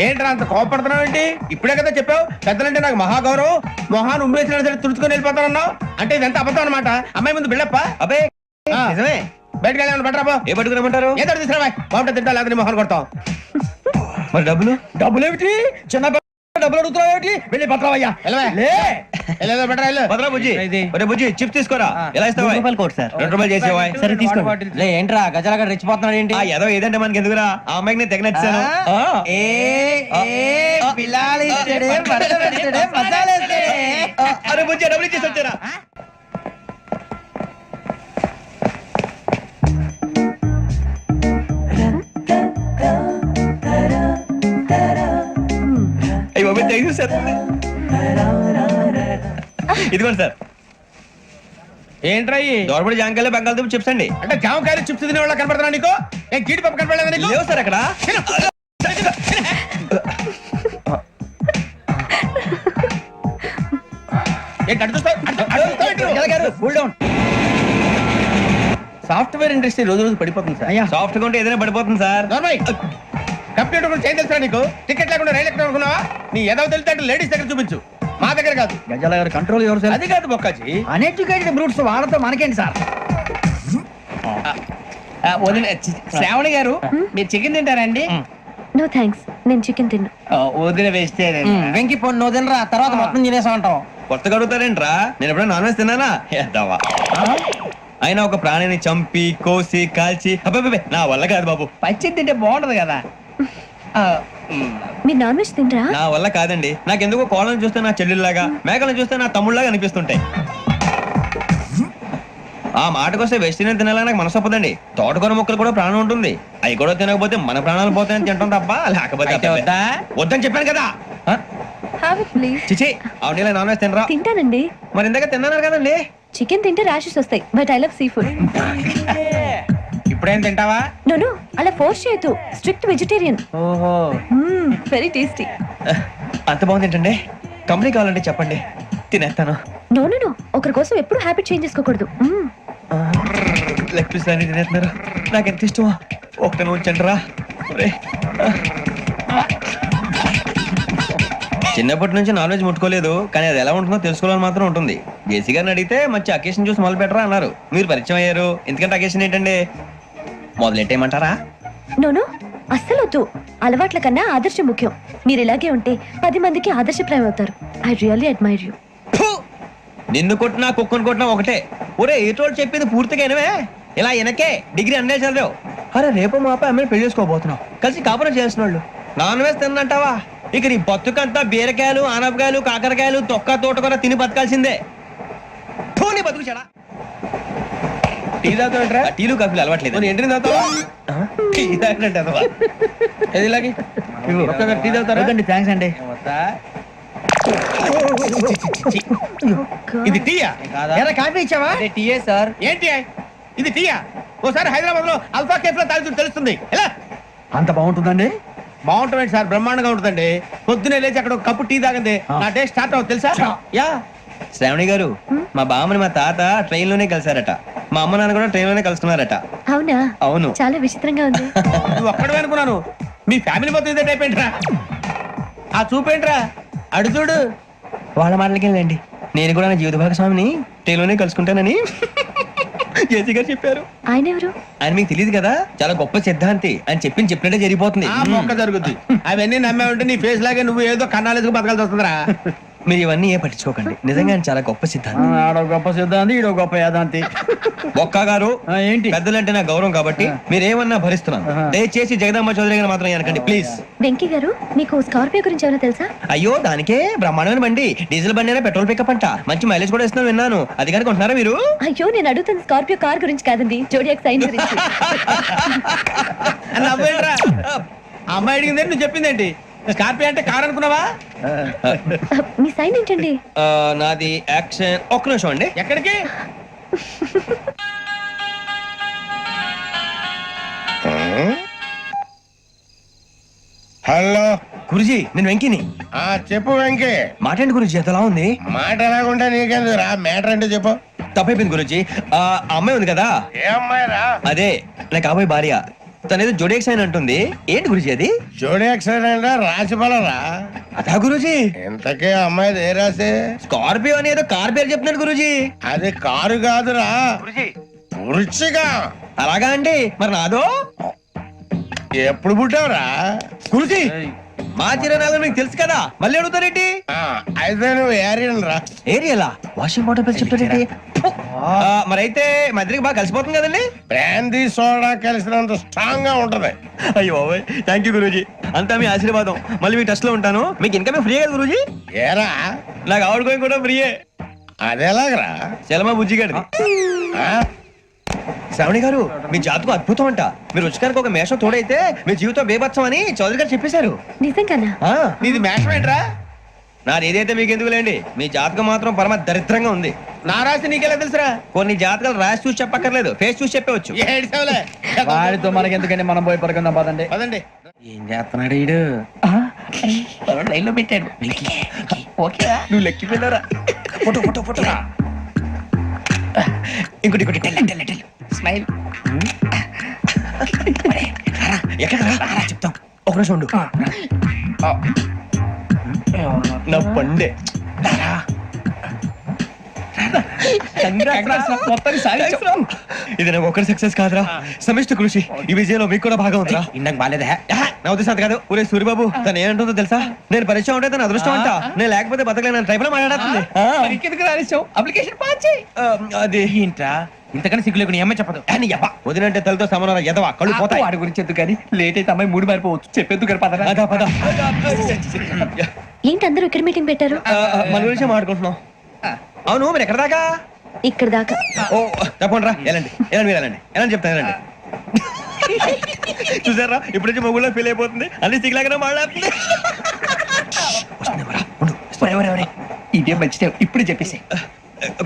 ఏంట్రా అంత కోపడుతున్నావు ఏంటి? ఇప్పుడే కదా చెప్పావు పెద్దలంటే నాకు మహాగౌరవం, మొహాన్ని ఉమ్మేసిన సరే తుడుచుకొని వెళ్ళిపోతానన్నావు. అంటే ఇదంతా అబద్ధం అనమాట. అమ్మాయి ముందు బిల్డప్ప? అబ్బే నిజమే. బయటకు వెళ్ళాను బట్రా ఏ పట్టుకురమ్మంటారు ఏదో తీసుకురా బాగుంటుంది తింటా లేదా మొహన్ కొడతాం మరి డబ్బులు
డబ్బులు ఏమిటి చిన్న డబ్బులు అడుగుతున్నావు ఏమిటి వెళ్ళి పట్టరావయ్యా
భద్రా బుజ్జి ఒరే బుజ్జి చిప్స్ తీసుకోరా ఎలా ఇస్తావా
కోట్ సార్
2 రూపాయలు చేసేవా
సరే తీసుకోండి ఏంట్రా గజలగా రెచ్చిపోతున్నాడు ఏంటి
ఏదో ఏదంటే మనకి ఎందుకురా ఆ అమ్మాయికి నేను తెగ నచ్చాను అరే బుజ్జి డబ్బులు ఇచ్చేసి వచ్చారా అయ్యి బాబు థ్యాంక్ యూ సార్ ఇదిగోండి సార్
ఏంట్రా
దోరబడి జాంకాయలు బంగాళదుంప చిప్స్ అండి
అంటే జామకాయలు చిప్స్ తినే వాళ్ళ కనపడుతున్నా నీకు ఏ జీడిపప్పు కనపడలేదా నీకు
లేవు సార్ అక్కడ
సాఫ్ట్వేర్ ఇండస్ట్రీ రోజు రోజు పడిపోతుంది సార్
సాఫ్ట్ గా ఉంటే ఏదైనా పడిపోతుంది సార్
కంప్యూటర్ గురించి ఏం తెలుసా నీకు టికెట్ లేకుండా రైలు ఎక్కడ అనుకున్నావా నీ ఏదో తెలితే లేడీస్ దగ్గర చూపించు మా దగ్గర కాదు
గజాల గారు కంట్రోల్ ఎవరు సార్
అది కాదు బొక్కాజీ
అన్ఎడ్యుకేటెడ్ బ్రూట్స్ వాళ్ళతో మనకేంటి సార్
శ్రావణి గారు మీరు చికెన్ తింటారండి
నో థ్యాంక్స్ నేను చికెన్ తిన్నా
వదిన వేస్తే వెంకి పొన్ను నువ్వు తినరా తర్వాత మొత్తం తినేసా ఉంటాం
కొత్తగా అడుగుతారేంట్రా నేను ఎప్పుడైనా నాన్ వెజ్ తిన్నానా ఎద్దావా అయినా ఒక ప్రాణిని చంపి కోసి కాల్చి అబ్బబ్బబ్బే, నా వల్ల కాదు బాబు
పచ్చి తింటే బాగుంటది కదా
మీరు నాన్ వెజ్ తినరా
నా వల్ల కాదండి నాకెందుకో కోళ్ళని చూస్తే నా చెల్లెల్లాగా మేకలను చూస్తే నా తమ్ముళ్ళలాగా అనిపిస్తుంటాయి ఆ మాటకొస్తే వెస్టిరియన్ తినాలని నాకు మనసు ఒప్పదండి తోటకూర మొక్కలు కూడా ప్రాణం ఉంటుంది అవి కూడా తినకపోతే మన ప్రాణాలు పోతాయని తింటాం తప్ప లేకపోతే
వద్దా
వద్దని చెప్పాను కదా
హ్యావ్ ఇట్ ప్లీజ్
చిచి అవునీ నాన్ వెజ్ తినరా
తింటానండి
మరి ఇందాక తిన్నాను కదండి
చికెన్ తింటే ర్యాషెస్ వస్తాయి but I love sea food
ఇప్పుడేం తింటావా
నో నో అలా ఫోర్స్ చేయొద్దు స్ట్రిక్ట్ వెజిటేరియన్
ఓహో
వెరీ టేస్టీ
అంత బాగుంది ఏంటండి కంపెనీ కావాలంటే చెప్పండి తినేస్తాను
నో నో నో ఒకరి కోసం ఎప్పుడు హ్యాబిట్ చేంజ్ చేసుకోకూడదు
లెగ్ పీస్ అన్ని తినేస్తున్నారు నాకు ఎంత ఇష్టమో ఒకటి ఉంచండి రా చిన్నప్పటి నుంచి నాన్ వెజ్ ముట్టుకోలేదు కానీ అది ఎలా ఉంటుందో తెలుసుకోవాలని మాత్రం ఉంటుంది జేసీ గారిని అడిగితే మంచి అకేషన్ చూసి మొదలు పెట్టరా అన్నారు మీరు పరిచయం అయ్యారు ఎందుకంటే అకేషన్ ఏంటండి మొదలెట్టేయమంటారా
నో నో అస్సలు వద్దు అలవాట్ల కన్నా ఆదర్శం ముఖ్యం మీరు ఇలాగే ఉంటే 10 మందికి ఆదర్శప్రాయం అవుతారు ఐ రియల్లీ అడ్మైర్ యూ
నిన్ను కొట్టినా కుక్కను కొట్టినా ఒకటే ఒరే ఏటోళ్ళు చెప్పింది పూర్తిగా వినవే ఇలా వెనకే డిగ్రీ అన్నే చదివావు అరే రేపు మా అబ్బాయి అమ్మని పెళ్లి చేసుకోబోతున్నావు కలిసి కాపురం చేసిన వాళ్ళు నాన్ వెజ్ తిన్నంటావా ఇక నీ బతుకంతా బీరకాయలు ఆనపకాయలు కాకరకాయలు తొక్క తోట కూడా తిని బతకాల్సిందే నీ బతుకు చెడా
టీ తాగుతాంట్రా
టీలు కాఫీలు అలవాట్లేదు
ఏంటి తాగుతావా
టీ తాగినట్టు అదవా.
ఏది ఇలాగే టీ తాగుతారా
థ్యాంక్స్ అండి
ఇది టీయా
ఎరా కాఫీ ఇచ్చావా
టీయే సార్ ఏంటి ఇది టీయా ఓసారి హైదరాబాద్ లో అల్ఫా కేఫ్ లో తాగుతూ తెలుస్తుంది ఎలా
అంత బాగుంటుందండి
బాగుంటుంది సార్ బ్రహ్మాండంగా ఉంటుందండి పొద్దునే లేచి అక్కడ ఒక కప్పు టీ తాగింది నా డే స్టార్ట్ అవుతుంది తెలుసా యా
శ్రావణి గారు మా బామ్మని మా తాత ట్రైన్ లోనే కలిసారట మా అమ్మ నాన్న కూడా ట్రైన్ లోనే కలుసుకున్నారట
అవునా
అవును
చాలా విచిత్రంగా ఉంది
నువ్వు ఒక్కడే అనుకున్నాను మీ ఫ్యామిలీ మొత్తం ఇదే టైప్ ఏంట్రా ఆ చూపేంట్రా అడు చూడు
వాళ్ళ మాటలకి వెళ్ళండి నేను కూడా నా జీవిత భాగస్వామిని ట్రైన్ లోనే కలుసుకుంటానని జేసీ గారు చెప్పారు
ఆయన ఎవరు
ఆయన మీకు తెలియదు కదా చాలా గొప్ప సిద్ధాంతి అని చెప్పినట్టే జరిగిపోతుంది
ఆ మొక్క జరుగుద్ది అవన్నీ నమ్మే ఉంటే నీ ఫేస్ లాగే నువ్వు ఏదో కన్నాలేసుకు బతకాల్సి వస్తుందిరా
మీరు ఇవన్నీ ఏ పట్టించుకోకండి నిజంగా ఆయన చాలా గొప్ప సిద్ధాంతి
ఆడో గొప్ప సిద్ధాంతి ఈడో గొప్ప యాదాంతి
బొక్క గారు
ఏంటి
పెద్దలంటే నా గౌరవం కాబట్టి మీరేమన్నా భరిస్తున్నాను దయచేసి జగదమ్మ చౌదరి గారు మాత్రం అనకండి ప్లీజ్
వెంకీ గారు మీకు స్కార్పియో గురించి ఏమైనా తెలుసా
అయ్యో దానికే బ్రహ్మాండమైన బండి డీజిల్ బండి అయినా పెట్రోల్ పికప్ అంట మంచి మైలేజ్ కూడా ఇస్తున్నాను విన్నాను అది కానీ కొంటున్నారా మీరు
అయ్యో నేను అడుగుతున్న స్కార్పియో కార్ గురించి కాదండి జోడియాక్ సైన్ గురించి
నవ్వేంట్రా ఆ అమ్మాయి అడిగింది నువ్వు చెప్పిందేంటి స్కార్పియో అంటే కార్ అనుకున్నావా
మీ సైన్ ఏంటండి
నాది యాక్షన్ ఒక్క నిమిషం అండి
ఎక్కడికి
హలో
గురుజీ నేను వెంకిని
చెప్పు వెంకీ
మాట్లాడండి గురుజీ ఎంతలా ఉంది
మాట ఎలాగుంటా నీకెందుకు రా మ్యాటర్ అంటే చెప్పు
తప్పైపోయింది గురుజీ ఆ అమ్మాయి ఉంది కదా
ఏ అమ్మాయి రా
అదే నా కాబోయే భార్య తనేదో జోడేక్స్ అని అంటుంది ఏంటి గురుజీ అది
జోడి యాక్సిడెంట్ రాసి రా
అదా గురుజీ
ఇంతకే అమ్మాయి ఏ రాసి
స్కార్పియో అని ఏదో కార్ పేరు చెప్తున్నాడు గురుజీ
అది కారు కాదురా వృచ్చిక
అలాగా అండి మరి నాదో
ఎప్పుడు పుట్టావురా?
గురుజీ మా చిరనాలు మీకు తెలుసు కదా మళ్ళీ అడుగుతారేంటి
అయితే నువ్వు ఏరియన్ రా.
ఏరియలా వాషింగ్ వాటర్ బిల్ చెప్తారేంటి మరైతే మా ఇద్దరికి బాగా కలిసిపోతుంది కదండి.
బ్రాందీ సోడా కలిసినంత స్ట్రాంగ్ గా ఉంటది.
అయ్యో బాబాయ్ థ్యాంక్ యూ గురూజీ అంతా మీ ఆశీర్వాదం. మళ్ళీ మీకు టచ్ లో ఉంటాను. మీకు ఇన్కమ్ ఫ్రీ కదా గురూజీ?
ఏరా
నాకు ఆవిడ గోయింగ్ కూడా ఫ్రీయే.
అదేలాగరా?
చలమా బుజ్జి గారిది. శ్రావణి గారు మీ జాతకం అద్భుతం అంట. మీరు రుచికారికి ఒక మేషం తోడైతే మీ జీవితం బేబత్సం అని చౌదరి గారు చెప్పేశారు.
నిజంగానా?
నీది మేషం ఏంట్రా? నాది ఏదైతే మీకు ఎందుకు లేండి. మీ జాతకం మాత్రం పరమ దరిద్రంగా ఉంది. నా రాసి నీకెలా తెలుసురా? కొన్ని జాతకాలు రాసి చూసి చెప్పక్కర్లేదు, ఫేస్ చూసి చెప్పవచ్చు.
వాడితో మనకి ఎందుకండి, మనం పోయి పడుకుందాం పదండి.
పదండి.
ఏం చేస్తున్నాడు వీడు? లైన్ లో పెట్టాడు. ఓకే
నువ్వు లెక్కిపోయినారా? ఫోటో ఫోటో ఫోటో ఇంకోటి ఇంకోటి టెల్
స్మైల్.
ఎక్కడ చెప్తాం. ఒక నిమిషం ఉండు. నా పండే ఇది నాకు ఒకరి సక్సెస్ కాదురా, సమిష్టి కృషి. ఈ విజయంలో మీకు కూడా భాగం ఉందిరా.
ఇందాక బాగాలేదా?
నా ఉద్దేశం అంత కాదు. ఊరే సూర్యబాబు తను ఏమంటుందో తెలుసా? నేను పరిచయం ఉంటే తన అదృష్టం అంట. నేను లేకపోతే బతకలేను ట్రైబ్ లో మాట్లాడుతుంది.
అప్లికేషన్ పాస్ చేయి.
అది
ఏంట్రా ఇంతకన్నా సిగ్గు లేకుండా ఏమై చెప్పదు.
వదినంటే తలతో సమానం ఎదవా కళ్ళు పోతాయి.
వాడి గురించి ఎందుకు కానీ లేట్ అయితే అమ్మాయి మూడు మారిపోవచ్చు. చెప్పేందుకు గారు పద.
అదా పద.
ఏంటి అందరూ ఇక్కడ మీటింగ్ పెట్టారు?
మన గురించి మాట్లాడుకుంటున్నాం. అవును మీరు ఎక్కడ దాకా?
ఇక్కడ దాకా.
ఓ తప్పకుండా రా. వెళ్ళండి వెళ్ళండి మీరు వెళ్ళండి వెళ్ళండి చెప్తాను వెళ్ళండి. చూసారా ఇప్పుడు నుంచి మొగుల్లో ఫీల్ అయిపోతుంది. అన్ని సిగ్లాగానే మాట్లాడుతుంది.
ఇదే మంచిదే. ఇప్పుడు చెప్పేసి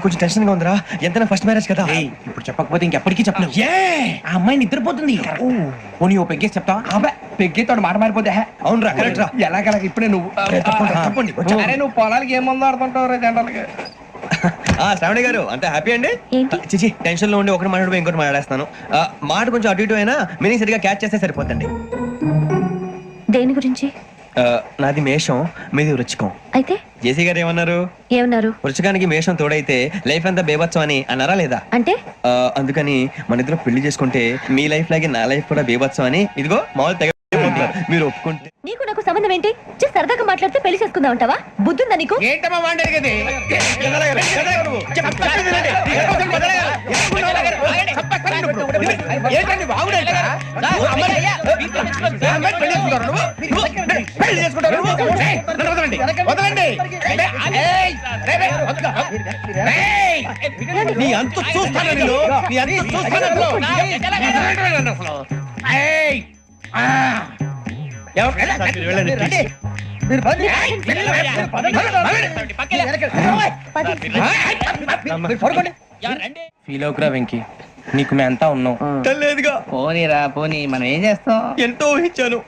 కొంచెం టెన్షన్ గా ఉందిరా. ఎంత ఫస్ట్ మ్యారేజ్ కదా.
ఇప్పుడు చెప్పకపోతే ఇంకెప్పటికీ చెప్పలేవు. ఆ అమ్మాయి నిద్రపోతుంది. పోనీ ఓ పెగ్గేసి చెప్తావా? అబ్బా పెగ్గేతో మాట మారిపోతే.
అవునరా కరెక్ట్ రా.
ఎలాగలా ఇప్పుడే నువ్వు
తప్పండి.
అరే నువ్వు పొలాలకి ఏం మందు ఆడుతుంటావు జనరల్గా.
శ్రావణి గారు అంత హ్యాపీ అండి?
ఏంటి?
చిచి టెన్షన్ లో ఉండి ఒకటి మాట్లాడిపోయి ఇంకోటి మాట్లాడేస్తాను. మాట కొంచెం అటు ఇటు అయినా మీనింగ్ సరిగా క్యాచ్ చేస్తే సరిపోతండి.
దేని గురించి?
నాది మేషం, మీది వృచ్చికం.
అయితే
జేసీ గారు ఏమన్నారు?
ఏమన్నారు?
వృచ్చికానికి మేషం తోడైతే లైఫ్ అంతా బేబత్సం అని అన్నారా లేదా?
అంటే
అందుకని మన ఇద్దరు పెళ్లి చేసుకుంటే మీ లైఫ్ లాగే నా లైఫ్ కూడా బేబత్సం అని ఇదిగో మామూలు తెగ మీరు ఒప్పుకుంటే.
నీకు నాకు సంబంధం ఏంటి? సరదాగా మాట్లాడితే పెళ్లి చేసుకుందాం అంటావా? బుద్ధుందా నీకు?
ఏంటమ్మా మాట్లాడేది? ఏంటండి బాగుండేది?
నీ అంత చూస్తాను నేను. నీ అంత చూస్తాను.
ఫీల్ అవుకురా వెంకీ, నీకు మేము అంతా ఉన్నాం.
లేదుగా.
పోనీరా పోనీ, మనం ఏం చేస్తాం?
ఎంతో ఊహించాను,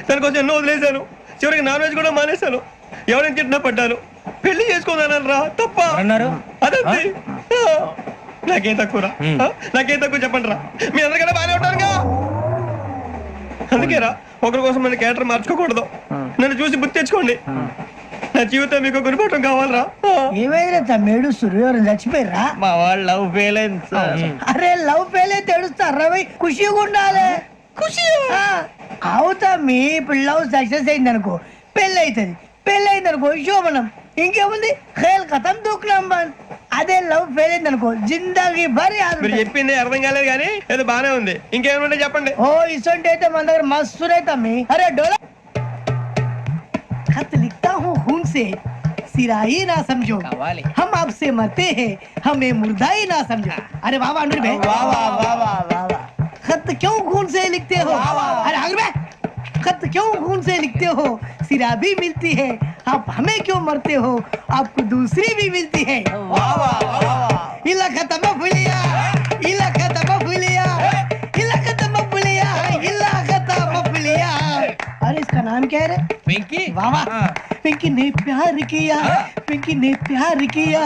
తన కోసం ఎన్నో వదిలేశాను. చివరికి నాన్ వెజ్ కూడా మానేశాను. ఎవరైనా తిట్టినా పడ్డాను. పెళ్లి చేసుకున్నాను రా. తప్ప
అన్నారు
అదంతే. నాకేం తక్కువరా? నాకేం తక్కువ చెప్పండి రా. మీ అందరికన్నా బాగానే ఉంటారుగా. అందుకేరా ఒకరి కోసం మన క్యారెక్టర్ మార్చుకోకూడదు. నన్ను చూసి గుర్తు తెచ్చుకోండి. నా జీవితం మీకు గురిపటం కావాలరా.
ఏమైనా తమ్మేడు సూర్యవరం చచ్చిపోయిరా?
మా వాళ్ళు లవ్ ఫెయిల్ అయింది సార్.
అరే లవ్ ఫెయిల్ అయితే ఏడుస్తారా? ఖుషిగా ఉండాలి. ఖుషి అవుతా. మీ ఇప్పుడు లవ్ సక్సెస్ అయింది అనుకో పెళ్ళి అవుతుంది. పెళ్ళి అయింది అనుకో శోభనం. ఇంకేముంది ఖేల్ కథం దూకునాం బంద్. అదే లవ్ ఫెయిల్ అయింది అనుకో జిందాగీ భారీ.
మీరు చెప్పింది అర్థం కాలేదు కానీ ఏదో బానే ఉంది. ఇంకేమైనా చెప్పండి.
ఓ ఇసొంటి అయితే మన దగ్గర మస్తు తమ్మి. అరే డోలా खत लिखता हूँ खून से सिरा ही ना समझो. हम आपसे मरते हैं हमें मुर्दा ही ना समझो. अरे वाह वाह अनुर भाई, वाह वाह वाह वाह वाह. खत क्यों खून से लिखते हो? अरे अनुर भाई खत क्यों खून से लिखते हो? सिरा भी मिलती है. आप हमें क्यों मरते हो? आपको दूसरी भी मिलती है. वाह वाह वाह. इला खत्म फुलिया, इला खत्म फुलिया, इला खत्म फुलिया, इला खत्म फुलिया. अरे इसका नाम क्या है रे? पिंकी. वाह वाह. पिंकी ने प्यार किया, पिंकी ने प्यार किया,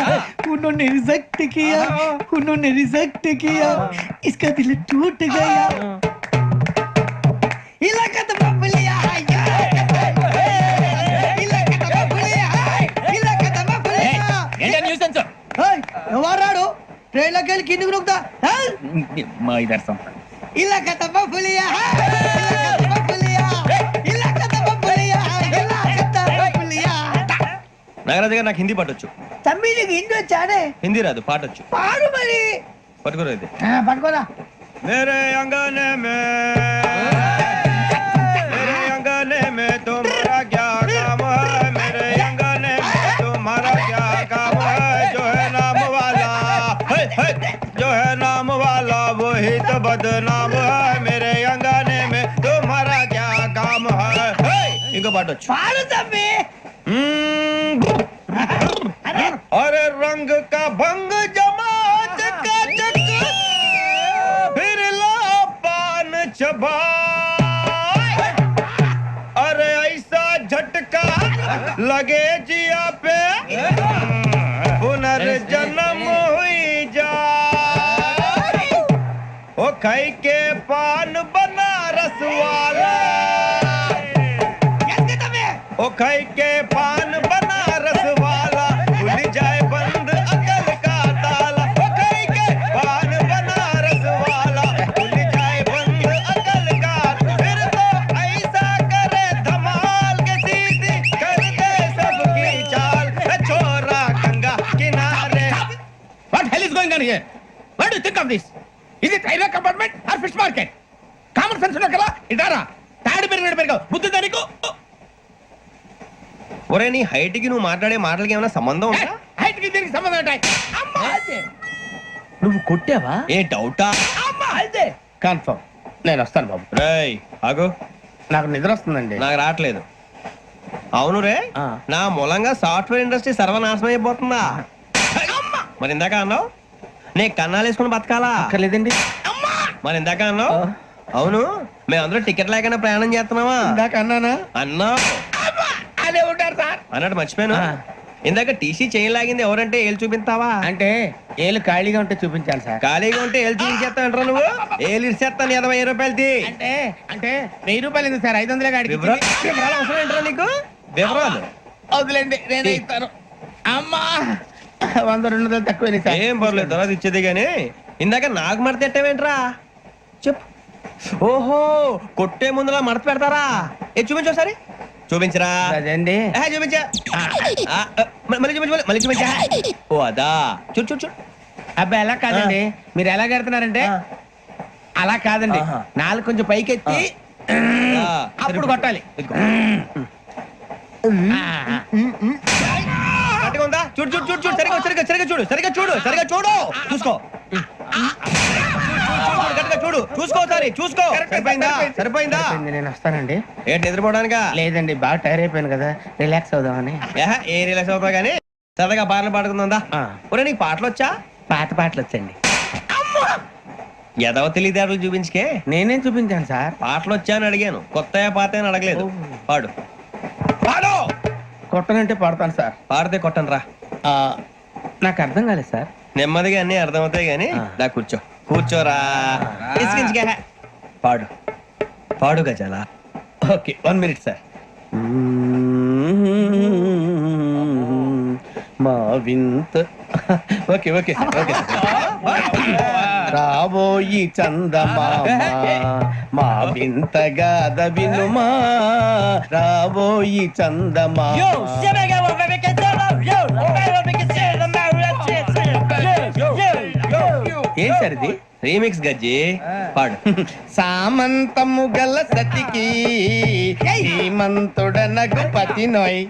उन्होंने रिजेक्ट किया, उन्होंने रिजेक्ट किया, इसका दिल टूट गया. इलाका तो बबलिया है, इलाका तो बबलिया है, इलाका तो बबलिया. ఏంటి న్యూసెన్స్? ఎవరాడు ట్రైన్ లోకి వెళ్ళి కిందికి నొక్కుతా.
మా ఇదర్శం
ఇలా కథ పులియా
నాగరాజు గారు నాకు హిందీ పాటొచ్చు.
తమ్మి నీకు హిందీ వచ్చానే?
హిందీ రాదు, పాటొచ్చు.
పాడు మరి.
పట్టుకోరా ఇది.
పట్టుకోరా.
मेरे अंगने में तुम्हारा क्या काम है, मेरे अंगने में तुम्हारा क्या काम है, जो है नाम वाला जो है नाम वाला वही तो बदनाम है, मेरे अंगने में तुम्हारा क्या काम है. इनको पाटो
పాడు తమ్మి.
अरे रंग का भंग जमा चकाचक फिर ला पान चबा, अरे ऐसा झटका लगे जिया पे पुनर्जन्म हुई जा, ओ खाई के पान बनारस वाला, ओ खाई के पान बनारस वाला खुल जाए बंद अकल का ताला, ओ खाई के पान बनारस वाला खुल जाए बंद अकल का, फिर तो ऐसा करे धमाल के सीधी कर दे सबकी चाल, छोरा गंगा किनारे.
What hell is going on here? What do you think of this? Is it railway compartment or fish market? Common sense ఉన్నా కదా ఇదారా తాడి పెరిగావు బుద్ధి దానికి.
ఒరే నీ హైట్ కి నువ్వు మాట్లాడే మాటలకి ఏమైనా సంబంధం ఉందా?
హైట్ కి దీనికి సంబంధం ఉంటాయి.
నువ్వు కొట్టావా?
ఏ డౌటా?
కన్ఫర్మ్ నేను వస్తాను బాబు.
రేయ్ ఆగు,
నాకు నిద్ర వస్తుందండి.
నాకు రావట్లేదు. అవును రే, నా మూలంగా సాఫ్ట్వేర్ ఇండస్ట్రీ సర్వనాశనం అయిపోతుందా? మరి ఇందాక అన్నావు నీ కన్నాలు వేసుకుని బతకాలా?
అక్కర్లేదండి.
మరి ఇందాక అన్నావు అవును మేమందరూ టికెట్ లేకుండా ప్రయాణం చేస్తున్నావా?
ఇందాక అన్నానా?
అన్నావు
అదే ఉంటారు సార్.
అన్నట్టు మర్చిపోయాను. ఇందాక టీసీ చేయి లాగింది ఎవరంటే ఏళ్ళు చూపిస్తావా?
అంటే ఏళ్ళు ఖాళీగా ఉంటే చూపించాలి సార్.
ఖాళీగా ఉంటే ఏళ్ళు చూపించేస్తానంటారా నువ్వు? ఏళ్ళు ఇచ్చేస్తాను 20 రూపాయలది.
అంటే అంటే 1000 రూపాయలు ఎందుకు సార్? 500 గాడికి
వివరాలు అవసరం ఏంట్రా నీకు? వివరాలు
వదిలేండి నేనే ఇస్తాను. అమ్మా 100 200 తక్కువ సార్.
ఏం పర్లేదు తర్వాత ఇచ్చేది గానీ ఇందాక నాకు మడత ఎట్టవేంట్రా చెప్పు. ఓహో కొట్టే ముందులా మడత పెడతారా? ఏ చూపించు ఒకసారి. చూపించరా?
అదండి
చూపించా. మళ్ళీ చూపించు, మళ్ళీ చూపించా. ఓ అదా చూడు చూడు చూడు.
అబ్బాయి ఎలా కాదండి, మీరు ఎలా కడుతున్నారంటే అలా కాదండి. నాలుగు కొంచెం పైకెత్తి అప్పుడు కొట్టాలి.
గట్టిగా ఉందా? చూడు చూడు చూడు చూడు సరిగా సరిగా సరిగా చూడు సరిగా చూడు సరిగా చూడు చూసుకో. గట్టిగా చూడు చూసుకో ఒకసారి చూసుకో. సరిపోయిందా? సరిపోయిందా?
నేను వస్తానండి.
ఏంటి నిద్రపోవడానికా?
లేదండి బాగా టైర్ అయిపోయాను కదా, రిలాక్స్ అవుదామని.
ఏ రిలాక్స్ అవుతావు కానీ సరదాగా పాటలు పాడుకుందా? ఒరే నీకు పాటలు వచ్చా?
పాత పాటలు వచ్చండి.
ఎదవ తెలివితేటలు చూపించుకే.
నేనేం చూపించాను సార్?
పాటలు వచ్చా అని అడిగాను, కొత్త పాత అని అడగలేదు. పాడు పాడు.
కొట్టనంటే పడతాను సార్.
పాడితే కొట్టను రా.
నాకు అర్థం కాలేదు సార్.
నెమ్మదిగా అన్ని అర్థమవుతాయి గానీ దా కూర్చో. కూర్చోరా. ఇసుకించుకే. పాడు పాడు గజాల.
Okay 1 minute sir. మా వింత ఓకే ఓకే సార్ ఓకే రాబోయి చందమామ మా వింత గాథ వినుమా, రాబోయి చందమామ. ఏం సార్ ఇది?
రీమిక్స్ గజ్జి. పాడు.
సామంతము గల సతికి హేమంతుడనగు పతి నోయ్.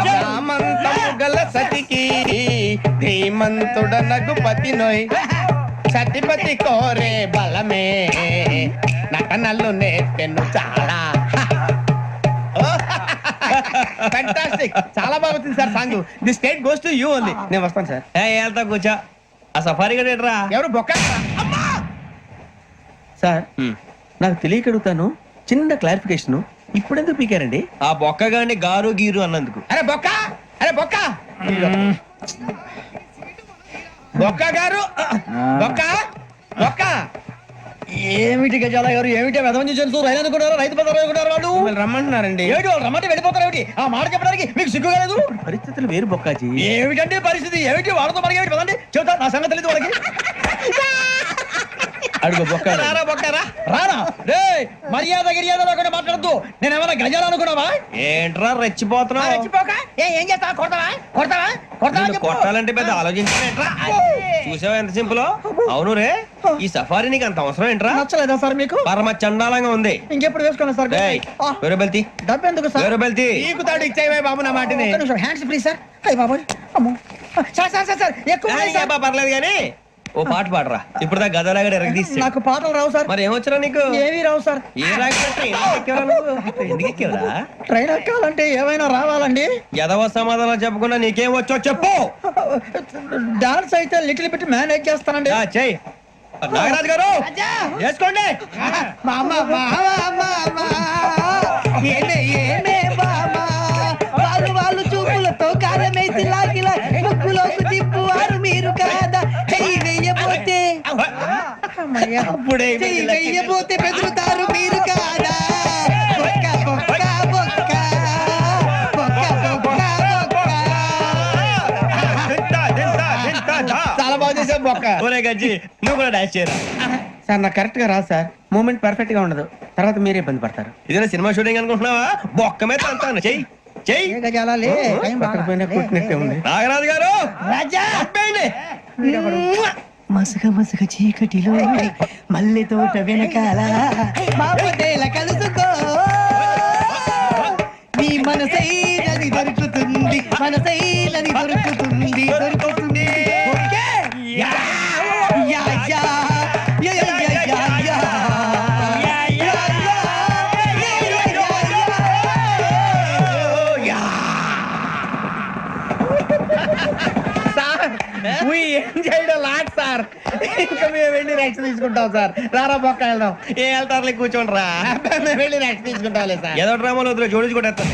సామంతము గల సతికి ధీమంతుడనగు పతి నోయ్. సతిపతి కోరే బలమే నటనలు నేర్పెను చాలా. ఫ్యాంటాస్టిక్, చాలా బాగా వచ్చింది sir song. The state goes to you only. నేను వస్తాను సార్.
వెళ్తా కూర్చో. ఆ సఫారీ గడేట్రా.
ఎవరు బొక్క సార్? నాకు తెలియక అడుగుతాను, చిన్న క్లారిఫికేషన్. ఇప్పుడెందుకు పీకారండి?
ఆ బొక్క గాని గారు గీరు అన్నందుకు.
అరే బొక్క, అరే బొక్క, బొక్క గారు, బొక్క బొక్క
ఏమిటి గజాల గారు ఏమిటి వెదవని తెలుసు రైలు అనుకున్నారు రైతు బజార్ అనుకున్నారు వాళ్ళు
రమ్మంటున్నారండి.
ఏమిటి వాళ్ళు రమ్మంటే వెళ్ళిపోతారు ఏమిటి ఆ మాట చెప్పడానికి మీకు సిగ్గు కాలేదు
పరిస్థితులు వేరు బొక్కాజీ.
ఏమిటంటే పరిస్థితి ఏమిటి వాళ్ళతో మనకి ఏమిటి పదండి చెబుతా నా సంగతి తెలియదు వాళ్ళకి
అడుగు బొక్క.
రానా రే మర్యాద గిర్యాద లేకుండా మాట్లాడద్దు నేను ఏమైనా గజాలు అనుకున్నావా
ఏంట్రా రెచ్చిపోతున్నావు?
ఏం చేస్తావా కొడతావా కొడతావా
నిన్ను కొట్టాలంటే పెద్ద ఆలోచించావేంట్రా? చూసావా ఎంత సింపుల్? అవును రే, ఈ సఫారీ నీకు అంత అవసరం ఏంట్రా?
నచ్చలేదా సార్ మీకు
పరమ చండాలంగా ఉంది.
ఇంకెప్పుడు వేసుకోండి సార్
ఏయ్, వేరే బెల్తి,
డబ్బు ఎందుకు సార్
వేరే బెల్తి.
నీకు తాడు ఇచ్చాయి బాబు నా మాటని.
హ్యాండ్స్ ఫ్రీ సార్ అయ్య బాబోయ్ అమ్మో సార్ సార్ సార్ సార్ ఎక్కువ ఉన్నాయి సార్.
ఏబ్బా, పర్లేదు కానీ ఓ పాట పాడరా. ఇప్పుడు దా గదలాగడ ఎరగదీసి.
నాకు పాటలు రావు సార్
మరి ఏమొచ్చరా నీకు?
ఏమీ రావు సార్
ఏ రాకపోతే ఎందుకు ఎక్కేవరా?
ట్రైన్ ఎక్కాలంటే ఏమైనా రావాలండి
ఎదవ సమాధానం చెప్పకుండా నీకేం వచ్చో చెప్పు.
డాన్స్ అయితే లిటిల్ బిట్ మేనేజ్ చేస్తానండి
చెయ్యి నాగరాజు గారు, చేసుకోండి.
మామ ఏమే ఏమే బామ వాళ్ళు వాళ్ళు చూపులతో కారమేసి లాగిలా ముక్కులోకి తిప్పువారు మీరు కాదా చెయ్యి వెయ్యబోతే చెయ్యి వెయ్యబోతే బెదురుతారు మీరు కాదా బొక్క బొక్క బొక్క బొక్క బొక్క
చాలా బాగా చేసావు బొక్క.
ఒరే గజ్జి, నువ్వు కూడా డాన్స్ చేయరా.
సార్ నాకు కరెక్ట్ గా రాదు సార్. మూమెంట్ పర్ఫెక్ట్ గా ఉండదు, తర్వాత మీరే ఇబ్బంది పడతారు.
ఇదేనా సినిమా షూటింగ్ అనుకుంటున్నావా? బొక్క మీద అంటాను. చెయ్యి చెయ్యి.
కొట్టినట్టే ఉంది.
నాగరాజు గారు,
రాజా
ఆపేయండి.
మసక మసక చీకటిలో మల్లె తోట వెనకాల మాపదేల కలుసుకో నీ మనసైనది దొరుకుతుంది మనసైనది దొరుకుతుంది దొరుకుతుంది okay? Yeah, yeah, yeah, yeah, yeah, yeah, yeah, yeah. Yeah, yeah, yeah, yeah, yeah.
Sir we enjoyed a lot, sir. ఇంకా మేము వెళ్ళి రెస్ట్ తీసుకుంటాం సార్. రారా బొక్క వెళ్దాం.
ఏ వెళ్తారులే, కూర్చోండి రా.
మేము వెళ్ళి రెస్ట్ తీసుకుంటాంలే సార్.
ఏదో డ్రామాలో వద్దు, జోడించుకుంటా.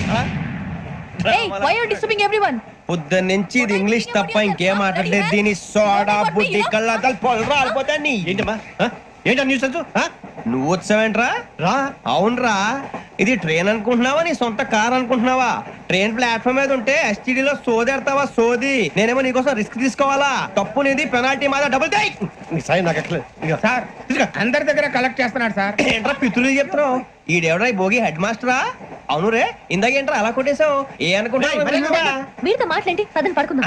పొద్దున్న నుంచి ఇది ఇంగ్లీష్ తప్ప ఇంకేం మాట్లాడలేదు. దీని సోడా బుద్ధి కళ్ళ పొలం రాలిపోతా. నీ ఏంటమ్మా ఏంటా న్యూస్ నువ్వు వచ్చావేంట్రా? రా. అవునరా, ఇది ట్రైన్ అనుకుంటున్నావా నీ సొంత కార్ అనుకుంటున్నావా? ట్రైన్ ప్లాట్ఫామ్ మీద ఉంటే ఎస్టీడీలో సోదేడతావా సోది? నేనేమో నీకోసం రిస్క్ తీసుకోవాలా? తప్పు నీది, పెనాల్టీ మాదా, డబుల్ టై.
సార్ అందరి దగ్గర కలెక్ట్ చేస్తున్నాడు సార్.
ఏంట్రా పితులు చెప్తున్నావు? ఈడెవడ్రా ఈ భోగి హెడ్ మాస్టరా? అవును రే, ఇందాకేంట్రా అలా కొట్టేశావు? ఏ అనుకుంటా
వీరితో మాట్లాడి అతను పడుకుందాం.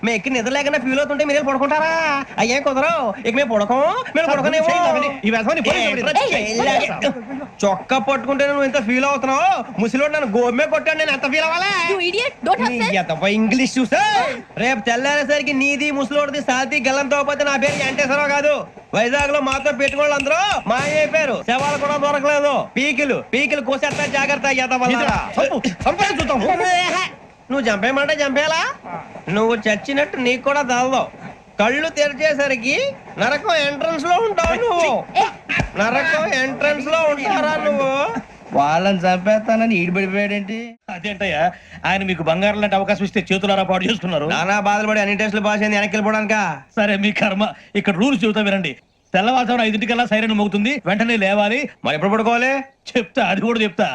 మేము ఎక్కి నిద్ర లేకుండా ఫీల్ అవుతుంటే మీరు పడుకుంటారా? అయ్యే కుదరవు. ఇక మేము పడకం, మేము పడకనేమో. చొక్కా పట్టుకుంటే నువ్వు ఎంత ఫీల్ అవుతున్నావు? ముసలివాడు నన్ను గోమే కొట్టాడు, నేను ఎంత ఫీల్ అవ్వాలా? ఇంగ్లీష్ చూసా. రేపు తెల్లారేసరికి నీది ముసలివాడిది సాతి గల్లంతో పోతే నా పేరు వెంకటేశ్వరరావు కాదు. వైజాగ్ లో మాతో పెట్టుకోళ్ళు అందరూ మాయైపోయారు. శవాలు కూడా దొరకలేదు. పీకిలు పీకిలు కోసేస్తా, జాగ్రత్త. నువ్వు చంపేయమంటే చంపేలా? నువ్వు చచ్చినట్టు నీకు కూడా తగదు. కళ్ళు తెరిచేసరికి నరకం ఎంట్రన్స్ లో ఉంటావు నువ్వు. నరకం ఎంట్రన్స్ లో ఉంటారా నువ్వు?
వాళ్ళని చంపేస్తానని ఈడిపడిపోయాడేంటి?
అదేంటయ్యా ఆయన మీకు బంగారం లాంటి అవకాశం ఇస్తే చేతులారా పాటు చేసుకున్నారు.
నానా బాధలు పడి అన్ని టెస్టులు పాస్ అయింది, వెనక్కి వెళ్ళిపోవడానికా?
సరే మీ కర్మ. ఇక్కడ రూల్స్ చెబుతా వినండి. తెల్లవారుజామున 5:00కల్లా సైరన్ మోగుతుంది, వెంటనే లేవాలి.
మరి ఎప్పుడు పడుకోవాలి?
చెప్తా, అది కూడా చెప్తా.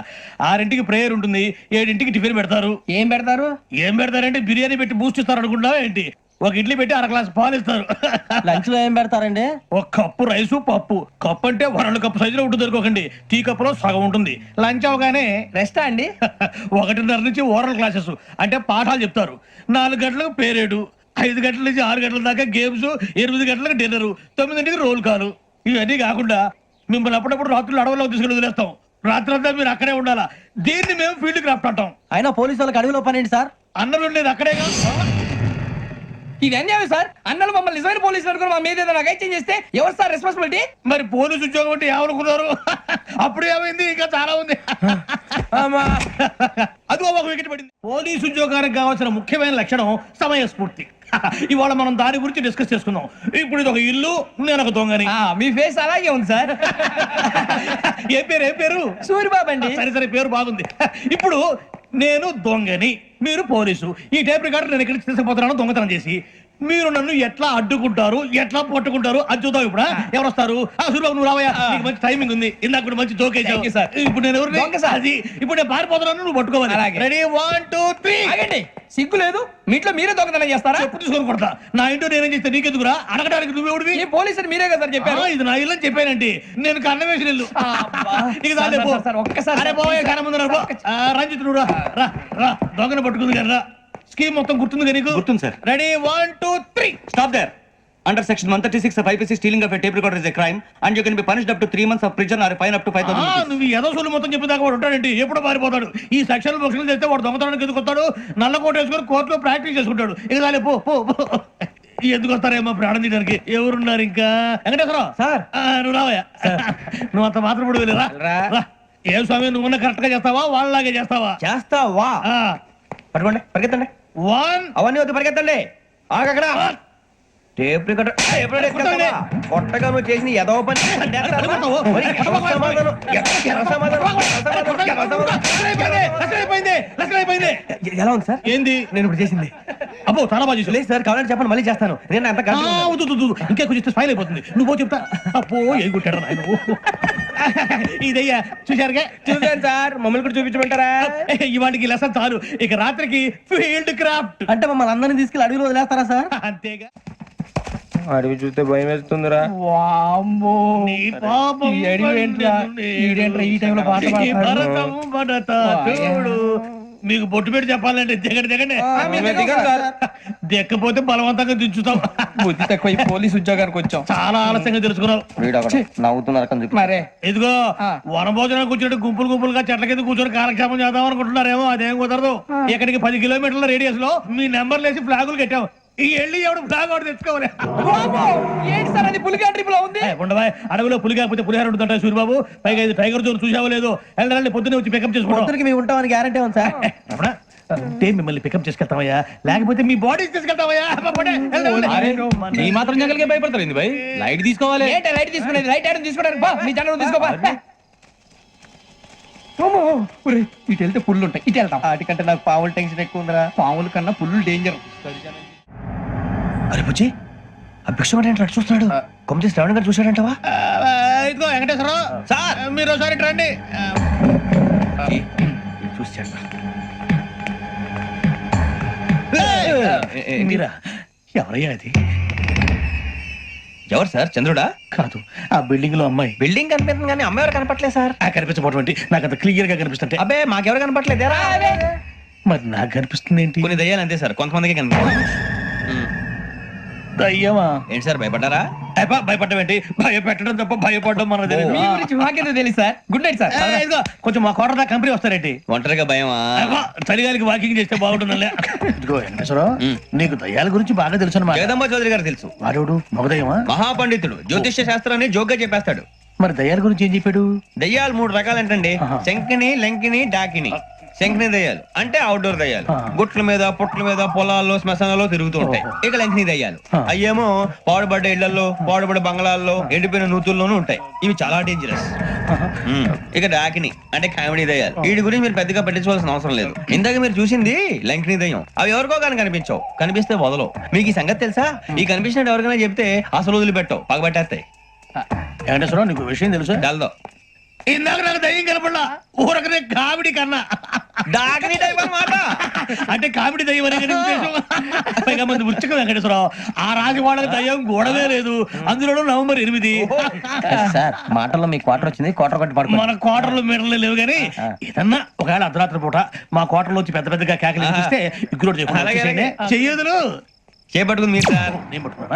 6ంటికి ప్రేయర్ ఉంటుంది, 7ంటికి టిఫిన్ పెడతారు.
ఏం పెడతారు?
ఏం పెడతారంటే బిర్యానీ పెట్టి బూస్ట్ ఇస్తారు అనుకుంటున్నావా ఏంటి? ఒక ఇడ్లీ పెట్టి 1/2 గ్లాస్ పాలు ఇస్తారు.
లంచ్ లో ఏం పెడతారండి?
ఒక కప్పు రైసు పప్పు. కప్పు అంటే 2 కప్పు సైజులో ఉంటుంది అనుకోకండి. టీ కప్పులో సగం ఉంటుంది. లంచ్ అవగానే
రెస్టా అండి?
1:30 నుంచి ఓరల్ క్లాసెస్ అంటే పాఠాలు చెప్తారు. 4 గంటలకు పేరేడు, 5 గంటల నుంచి 6 గంటల దాకా గేమ్స్, 8 గంటలకు డిన్నర్, 9ంటికి రోల్ కాలు. ఇవన్నీ కాకుండా మిమ్మల్ని అప్పుడప్పుడు రాత్రులు అడవుల్లో తీసుకుని వదిలేస్తాం. రాత్రంతా మీరు అక్కడే ఉండాలా. దీన్ని మేము ఫీల్డ్ క్రాఫ్ట్ అంటాం.
అయినా పోలీసు వాళ్ళకి అడవిలో పని ఏంటి సార్?
అన్నలు ఉండేది అక్కడే కాదు.
ఇవన్నీ సార్. అన్నలు మమ్మల్ని నిజమైన పోలీసులు అనుకుని మా మీద ఏదైనా ఎక్స్చేంజ్ చేస్తే ఎవరు సార్ రెస్పాన్సిబిలిటీ?
మరి పోలీసు ఉద్యోగం అంటే ఏమనుకున్నారు? అప్పుడు ఏమైంది? ఇంకా చాలా ఉంది. అది ఒక వికెట్ పడింది. పోలీసు ఉద్యోగానికి కావాల్సిన ముఖ్యమైన లక్షణం సమయస్ఫూర్తి. ఇవాళ మనం దాని గురించి డిస్కస్ చేసుకుందాం. ఇప్పుడు ఇది ఒక ఇల్లు, నేను ఒక దొంగని.
మీ ఫేస్ అలాగే ఉంది సార్.
ఏ పేరు?
సూరిబాబు అండి.
సరే పేరు బాగుంది. ఇప్పుడు నేను దొంగని, మీరు పోలీసు. ఈ టైప్ రికార్డు నేను ఎక్కడికి తీసుకుపోతున్నాను దొంగతనం చేసి.
మీరు నన్ను ఎట్లా అడ్డుకుంటారు ఎట్లా పట్టుకుంటారు అది చూద్దాం ఇప్పుడు ఎవరు వస్తారు సూర్యబాబు నువ్వు రావయ్యా నీకు మంచి టైమింగ్ ఉంది ఇందాక కూడా మంచి జోక్ వేసావు
సార్.
ఇప్పుడు నేను ఎవరు అది ఇప్పుడు నేను పారిపోతున్నాను నువ్వు పట్టుకోవాలి రెడీ 1 2 3
ఆగండి సిగ్గు లేదు మీ ఇంట్లో మీరే దొంగతనం చేస్తారా
ఎప్పుడు తీసుకొని కొడతా నా ఇంటో నేనేం చేస్తే నీకెందుకురా అడగడానికి నువ్వెవడివి
ఈ పోలీసులు మీరే కదా సార్ చెప్పారు
ఇది నా ఇల్లు అని చెప్పానండి నేను కన్న వేసిన ఇల్లు ఇక చాలే పో.
సార్, ఒక్కసారి
అరే పోయే కన్న ముందు రా, పో. రంజిత్ నువ్వు రా రా రా దొంగను పట్టుకుంది కదా రా స్కీమ్ మొత్తం గుర్తుంది కదా నీకు
గుర్తుంది, sir.
Ready 1 2 3
Stop there. Under section 136 of IPC, stealing of a tape recorder is a crime, and you can be punished up to 3 months of prison or a fine up to 5,000 rupees.
నువ్వు ఏదో సొల్లు మొత్తం చెప్పేదాకా వాడు ఉంటాడండి ఎప్పుడో పారిపోతాడు ఈ సెక్షన్ బొక్షలు చేస్తే వాడు దొంగతనానికి ఎందుకు వస్తాడు నల్ల కోట వేసుకొని కోర్టులో ప్రాక్టీస్ చేసుకుంటాడు ఇక చాలే పో పో పో. ఎందుకు వస్తారేమో ప్రాణం తీయడానికి ఎవరున్నారు ఇంకా వెంకటేశ్వరరావు
సార్.
నువ్వు రావయ్యా నువ్వు అంత మాత్రం కూడా వెళ్ళి రా ఏ స్వామి నువ్వు కరెక్ట్ గా చేస్తావా వాళ్ళలాగే చేస్తావా
చేస్తావా పట్టుకోండి పరిగెత్తండి
1
అవన్నీ వద్దు పరిగెత్తండి ఆగక్కడ టేప్ రికార్డర్ కొట్టగా నువ్వు చేసిన ఎదవ పని ఎలా ఉంది సార్
ఏంది
నేను ఇప్పుడు చేసింది
అబ్బో చాలా బాగా చేసావు
లేదు సార్ కావాలంటే చెప్పండి మళ్ళీ చేస్తాను నేను అంత
ఇంకే కొంచెం స్మైల్ అయిపోతుంది నువ్వు చెప్తా అప్పో ఏ కొట్టాడు నాయన ఇదయ్యా చూశారుగా
చూసాను సార్ మమ్మల్ని కూడా చూపించమంటారా
ఇవాటికి లెసన్ చాలు ఇక రాత్రికి ఫీల్డ్ క్రాఫ్ట్
అంటే మమ్మల్ని అందరినీ తీసుకెళ్ళి అడవిలో వదిలేస్తారా సార్
అంతేగా
అడవి చూస్తే భయం వేస్తుందిరా
నీ పాపం
ఈ అడవి ఏంట్రా? ఈడేంట్రా ఈ టైంలో పాట
ఈ
పాడుతున్నాడు?
భరతం భరత చూడు మీకు బొట్టు పెట్టి చెప్పాలంటే దిగండి దిక్కపోతే బలవంతంగా దించుతాం
బుద్ధి తక్కువ ఈ పోలీస్ ఉద్యోగానికి వచ్చాం
చాలా ఆలస్యంగా తెలుసుకున్నావు
నవ్వుతున్నారు మరే
ఇదిగో వనభోజనానికి కూర్చుంటే గుంపులు గుంపులుగా చెట్ల కింద కూర్చొని కాలక్షేపం చేద్దాం అనుకుంటున్నారేమో అదేం కుదరదు ఇక్కడికి 10 కిలోమీటర్ల రేడియస్ లో మీ నెంబర్లు వేసి ఫ్లాగులు కట్టాం ఈ వెళ్ళి ఎవడు ఫ్లాగ్ ఒకటి తెచ్చుకోవాలి
ఏంటి సార్ అది పులిగా ట్రిప్ లో ఉంది
ఉండవా అడవిలో పులి కాకపోతే పులిహార ఉంటుంటా సూర్యబాబు పైగా ఇది టైగర్ జోన్ చూసావో లేదో వెళ్ళాలి పొద్దున్నే వచ్చి పికప్ చేసుకుంటాం
పొద్దునకి మేము ఉంటామని గ్యారంటీ ఉంది సార్
అంటే మిమ్మల్ని పికప్ చేసుకెళ్తామయ్యా లేకపోతే మీ బాడీ తీసుకెళ్తామయ్యా
ఈ మాత్రం జంగల్కే భయపడతారు ఏంది భయ్ లైట్ తీసుకోవాలి ఏంటి లైట్ తీసుకునేది లైట్ ఐరన్ తీసుకోవడానికి బా మీ జంగల్ తీసుకోబా ఇటు వెళ్తే పుల్లు ఉంటాయి ఇటు వెళ్తాం వాటికంటే నాకు పావులు టెన్షన్ ఎక్కువ ఉందిరా పావుల కన్నా పుల్లు డేంజర్ అరే బుజ్జి ఆ భిక్షం ఏంటి అటు చూస్తున్నాడు కొమ్మ చేసి శ్రావణ్ గారు చూశాడంటవా
ఇదిగో వెంకటేశ్వరరావు
సార్
మీరు ఒకసారి ఇటు రండి
చూశాడు
మీరా ఎవరయ్యా అది
ఎవరు సార్ చంద్రుడా
కాదు ఆ బిల్డింగ్ లో అమ్మాయి
బిల్డింగ్ కనిపిస్తుంది కానీ అమ్మ ఎవరు కనపట్లేదు సార్
కనిపించబోటువంటి నాకు అంత క్లియర్ గా కనిపిస్తుంటే
అబ్బే మాకెవరు కనపట్లేదేరా
మరి నాకు కనిపిస్తుంది ఏంటి
కొన్ని దయ్యాలు అంతే సార్ కొంతమందికి కనిపిస్తుంది
అయ్యమా
ఏంటి సార్ భయపడ్డారా
భయపడడం ఏంటి భయపెట్టడం తప్ప భయపడడం మన
మాకేదో తెలియదు సార్ గుడ్ నైట్ సార్
కొంచెం మా కోట కంపెనీ వస్తారేంటి
ఒంటరిగా భయమా
చలిగాలికి వాకింగ్ చేస్తే బాగుంటుందిలే ఇదిగో వెంకటేశ్వరరావు నీకు దయ్యాల గురించి బాగా తెలుసు అన్నమాట
జగదంబ చౌదరి గారు తెలుసు
వాడు మగదయ్యమా
మహాపండితుడు జ్యోతిష్య శాస్త్రాన్ని జోగ్గా చెప్పేస్తాడు
మరి దయ్యాల గురించి ఏం చెప్పాడు
దయ్యాలు 3 రకాలంటండి శంకిని లంకిని డాకిని శంకిని దయ్యాలు అంటే అవుట్డోర్ దయ్యాలు గుట్ల మీద పుట్ల మీద పొలాల్లో శ్మశానాల్లో తిరుగుతూ ఉంటాయి ఇక లంకిని దయ్యాలు అయ్యేమో పాడుబడ్డ ఇళ్లలో పాడుబడ్డ బంగ్లాల్లో ఎండిపోయిన నూతుల్లోనూ ఉంటాయి ఇవి చాలా డేంజరస్ ఇక డాకిని అంటే కామెడీ దయ్యాలు వీటి గురించి మీరు పెద్దగా పట్టించుకోవాల్సిన అవసరం లేదు ఇందాక మీరు చూసింది లంకిని దయ్యం అవి ఎవరికో కానీ కనిపించవు కనిపిస్తే వదలవు మీకు ఈ సంగతి తెలుసా ఈ కనిపించినట్టు ఎవరికైనా చెప్తే అసలు వదిలిపెట్టవు పగబట్టేస్తాయి
వెంకటేశ్వరరావు నీకు విషయం తెలుసా
డల్దో
ఇందాక నాకు దయ్యం కనపడలా ఊరకనే కామెడీ కన్నా
డాకిని టైప్ అన్నమాట
అంటే కామెడీ దయ్యం అనే కదా ఉద్దేశం. పైగా మంది ఉచ్చక వెంకటేశ్వరరావు ఆ రాజు వాళ్ళకి దయ్యం గోడవే లేదు అందులోనూ నవంబర్ 8
సార్ మాటల్లో మీ క్వార్టర్ వచ్చింది క్వార్టర్ కొట్టి పడుకో
మన క్వార్టర్లు మీటర్లు లేవు కానీ ఏదన్నా ఒకవేళ అర్ధరాత్రి పూట మా క్వార్టర్లో వచ్చి పెద్ద పెద్దగా కేకలు ఇస్తే ఇగ్గురు చెయ్యదులు
చేపట్టుకుంది మీరు సార్
నేను పట్టుకున్నా